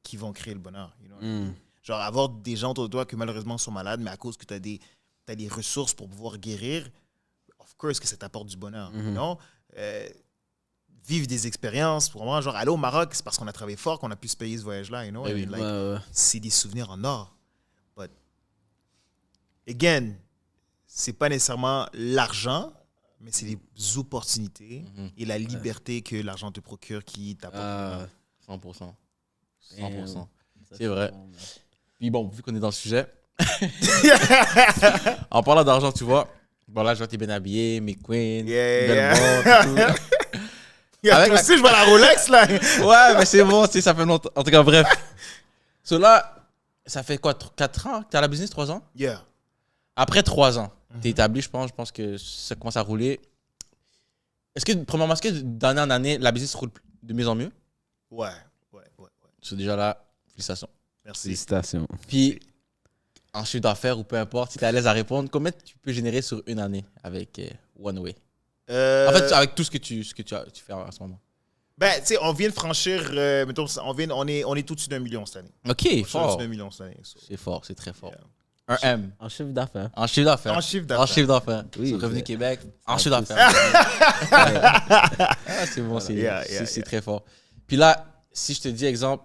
qui vont créer le bonheur, you know what I mean? Genre avoir des gens autour de toi qui malheureusement sont malades, mais à cause que tu as des ressources pour pouvoir guérir, of course que ça t'apporte du bonheur, you know? Vivre des expériences, pour moi, genre aller au Maroc, c'est parce qu'on a travaillé fort qu'on a pu se payer ce voyage-là, you know? Oui, I mean, oui. like, c'est des souvenirs en or. But, again, c'est pas nécessairement l'argent, mais c'est les opportunités et la liberté que l'argent te procure qui t'apporte. 100%. 100%. C'est vrai. Puis bon, vu qu'on est dans le sujet, en parlant d'argent, tu vois, bon là, je vois t'es bien habillé, mes queens, belle montre, tout. Avec toi aussi, je vois la Rolex, là. Ouais, mais c'est bon, tu sais, ça fait longtemps. En tout cas, bref. So là, ça fait quoi, 4 ans que t'es à la business, 3 ans? Yeah. Après 3 ans, t'es établi, je pense que ça commence à rouler. Premièrement, est-ce que d'année en année, la business roule de mieux en mieux? Ouais. C'est déjà là, félicitations. Merci. Félicitations. Puis, en chiffre d'affaires ou peu importe, si t'es à l'aise à répondre, combien tu peux générer sur une année avec One Way? En fait, avec tout ce que tu fais en ce moment. Ben, tu sais, on vient de franchir, mettons, on est au-dessus d'1 million cette année. OK, On est fort. au-dessus d'1 million cette année. So. C'est fort, c'est très fort. Yeah. Un M. En chiffre d'affaires. En chiffre d'affaires. En chiffre En chiffre d'affaires. Oui, Sur Revenu c'est- Québec. En en chiffre plus. d'affaires. Ah, c'est bon, c'est très fort. Puis là, si je te dis, exemple,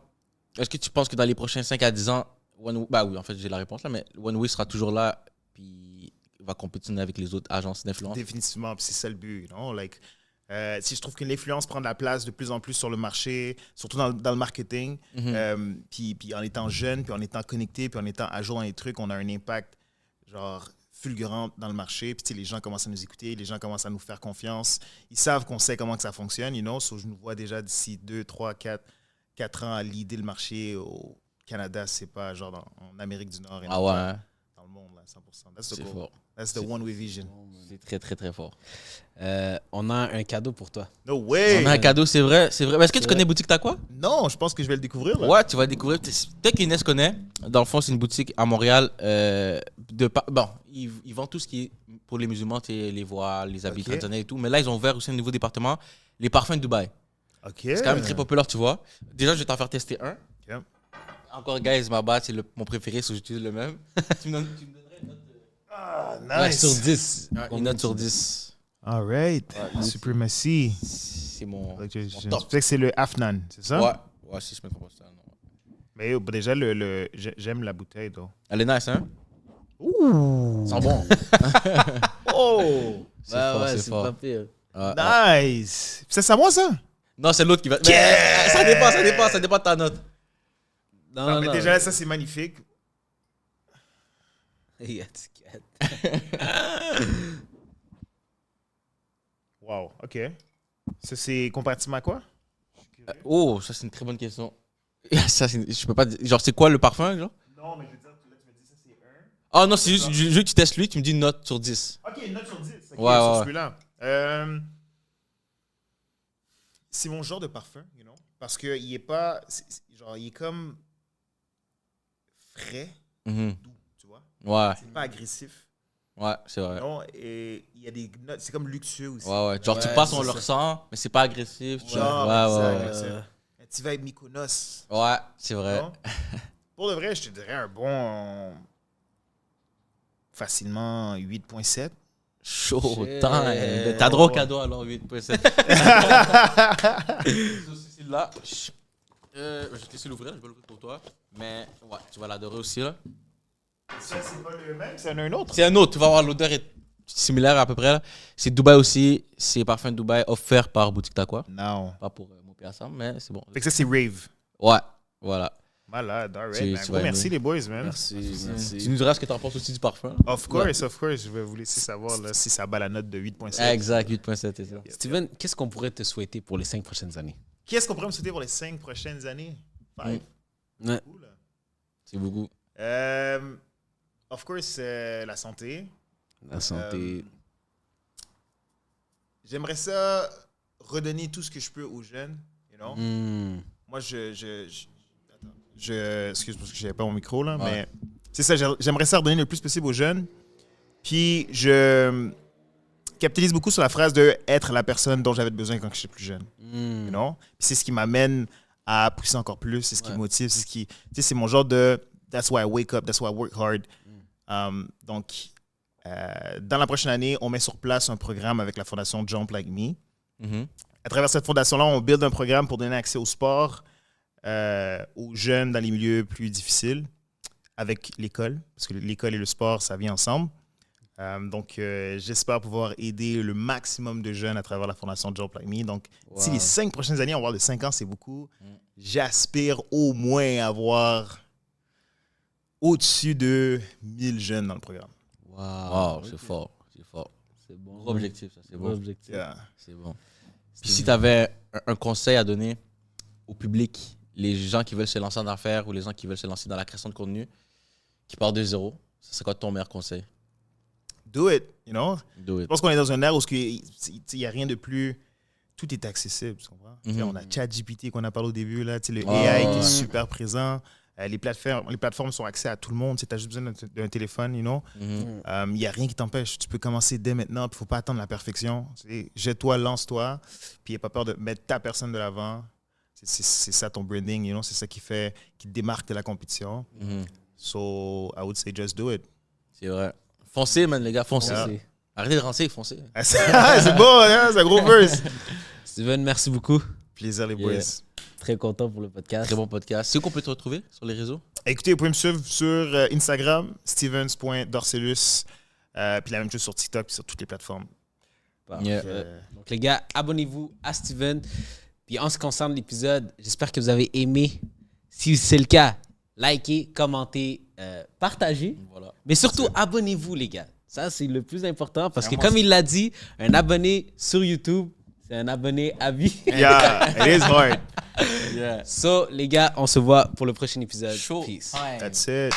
est-ce que tu penses que dans les prochains 5 à 10 ans, bah oui, en fait, j'ai la réponse là, mais One Way sera toujours là, puis va compétitionner avec les autres agences d'influence? Définitivement, puis c'est ça le but, you know? Like, si je trouve que l'influence prend de la place de plus en plus sur le marché, surtout dans le marketing, puis en étant jeune, puis en étant connecté, puis en étant à jour dans les trucs, on a un impact genre fulgurant dans le marché. Puis tu sais, les gens commencent à nous écouter, les gens commencent à nous faire confiance. Ils savent qu'on sait comment que ça fonctionne, you know? So, je nous vois déjà d'ici 2, 3, 4 ans à leader le marché au Canada, c'est pas genre en Amérique du Nord et Ah ouais, hein? dans le monde, là, 100%. That's the C'est goal. fort. That's the one way vision. C'est très, très, très fort. On a un cadeau pour toi. No way! On a un cadeau, c'est vrai. Mais est-ce que tu connais Boutique T'as quoi? Non, je pense que je vais le découvrir. Là. Ouais, tu vas découvrir. Peut-être qu'Inès connaît. Dans le fond, c'est une boutique à Montréal. Bon, ils vendent tout ce qui est pour les musulmans, les voiles, les habits traditionnels et tout. Mais là, ils ont ouvert aussi un nouveau département, les parfums de Dubaï. OK. C'est quand même très populaire, tu vois. Déjà, je vais t'en faire tester un. Ok. Encore, guys, ma batte, c'est mon préféré, so j'utilise le même. tu me donnerais une note, Ah, Ouais, nice. sur 10. une note sur 10. All right. Supremacy. C'est mon Ok, je top. sais que c'est le Afnan, c'est ça? Ouais, si je me trompe pas. Mais yo, déjà, j'aime la bouteille, donc. Elle est nice, hein? Ouh! Sent bon. Oh! C'est fort, c'est fort. pas pire. Nice! C'est à moi, ça? Non, c'est l'autre qui va. Mais, ça dépend de ta note. Non, mais déjà, ça, c'est magnifique. Wow, OK. Ça, c'est comparativement à quoi? Oh, ça, c'est une très bonne question. Ça, je peux pas dire. Genre, c'est quoi le parfum, genre? Non, mais je veux dire, là, tu me dis ça, c'est 1. Ah non, c'est juste, je veux que tu testes lui, tu me dis une note sur 10. OK, une note sur 10. Okay, Ouais, sur ouais. celui-là. C'est mon genre de parfum, you know? Parce qu'il est pas... genre, il est comme frais, Mhm. doux, tu vois? Ouais, C'est pas agressif, ouais, c'est vrai. non? Et il y a des notes... C'est comme luxueux aussi. Ouais. Genre, tu Ouais, passes, on c'est le ça. ressent, mais c'est pas agressif. Tu Genre, vois. Ouais. exact. Un petit vibe Mykonos. Ouais, c'est vrai. non? Pour de vrai, je te dirais un bon... Facilement 8.7. Showtime. Shit. T'as droit au cadeau alors, 8.7. C'est là. Je vais te laisser l'ouvrir, je vais l'ouvrir pour toi. Mais ouais, tu vas l'adorer aussi là. Ça, c'est pas le même, c'est un autre. C'est un autre, tu vas voir, l'odeur est similaire à peu près là. C'est Dubaï aussi, c'est parfum de Dubaï offert par Boutique T'Aqua. Non. Pas pour mon PSA, mais c'est bon. Fait que ça, c'est Rave. Ouais, voilà. Malade, all right, Tu man. vas Gros merci aimer. les boys, man. Tu nous diras ce que t'en penses aussi du parfum. Of course. Je vais vous laisser savoir là, si ça bat la note de 8.7. Exact, 8.7, c'est ça. Steven, qu'est-ce qu'on pourrait te souhaiter pour les 5 prochaines années? Qu'est-ce qu'on pourrait me souhaiter pour les 5 prochaines années? 5. Ouais. Cool. C'est beaucoup. Of course, la santé. La santé. J'aimerais ça redonner tout ce que je peux aux jeunes, you know? Hmm. Moi, excuse parce que j'avais pas mon micro là, Ouais. mais c'est ça, j'aimerais ça redonner le plus possible aux jeunes. Puis je capitalise beaucoup sur la phrase de être la personne dont j'avais besoin quand j'étais plus jeune. You know? Puis c'est ce qui m'amène à pousser encore plus, c'est ce qui me motive, c'est ce qui, tu sais, c'est mon genre de that's why I wake up, that's why I work hard. Donc, dans la prochaine année, on met sur place un programme avec la fondation Jump Like Me. À travers cette fondation-là, on build un programme pour donner accès au sport aux jeunes dans les milieux plus difficiles avec l'école, parce que l'école et le sport, ça vient ensemble. Donc, j'espère pouvoir aider le maximum de jeunes à travers la fondation Jump Like Me. Donc, si les 5 prochaines années, on parle de 5 ans, c'est beaucoup, j'aspire au moins avoir au-dessus de 1000 jeunes dans le programme. Wow, c'est fort. C'est fort. C'est bon. Gros objectif, ça. C'est Gros bon. objectif. Yeah. C'est bon. Puis si tu avais un conseil à donner au public, les gens qui veulent se lancer en affaires ou les gens qui veulent se lancer dans la création de contenu, qui partent de zéro, ça serait quoi ton meilleur conseil? Do it, you know? Do Je it. pense qu'on est dans un ère où il n'y a rien de plus... Tout est accessible, tu comprends? On a ChatGPT qu'on a parlé au début, là, le AI qui est super présent. Les plateformes sont accès à tout le monde. Tu as juste besoin d'un téléphone, you know? Il n'y a rien qui t'empêche. Tu peux commencer dès maintenant. Il ne faut pas attendre la perfection. Jette-toi, lance-toi. Puis n'aie pas peur de mettre ta personne de l'avant. C'est ça ton branding, you know? C'est ça qui te démarque de la compétition. So, I would say just do it. C'est vrai. Foncez, man, les gars, foncez. Yeah. Arrêtez de rancer, foncez. C'est beau, hein? C'est un gros verse. Steven, merci beaucoup. Plaisir, les boys. Yeah. Très content pour le podcast. Très bon podcast. C'est où qu'on peut te retrouver sur les réseaux? Écoutez, vous pouvez me suivre sur Instagram, stevens.dorcelus. Puis la même chose sur TikTok et sur toutes les plateformes. Yeah. Donc, les gars, abonnez-vous à Steven. Puis, en ce qui concerne l'épisode, j'espère que vous avez aimé. Si c'est le cas, likez, commentez, partagez. Voilà. Mais surtout, abonnez-vous, les gars. Ça, c'est le plus important parce que, comme il l'a dit, un abonné sur YouTube, c'est un abonné à vie. Yeah, it is hard. Yeah. So, les gars, on se voit pour le prochain épisode. Chaud. Peace. Ouais. That's it.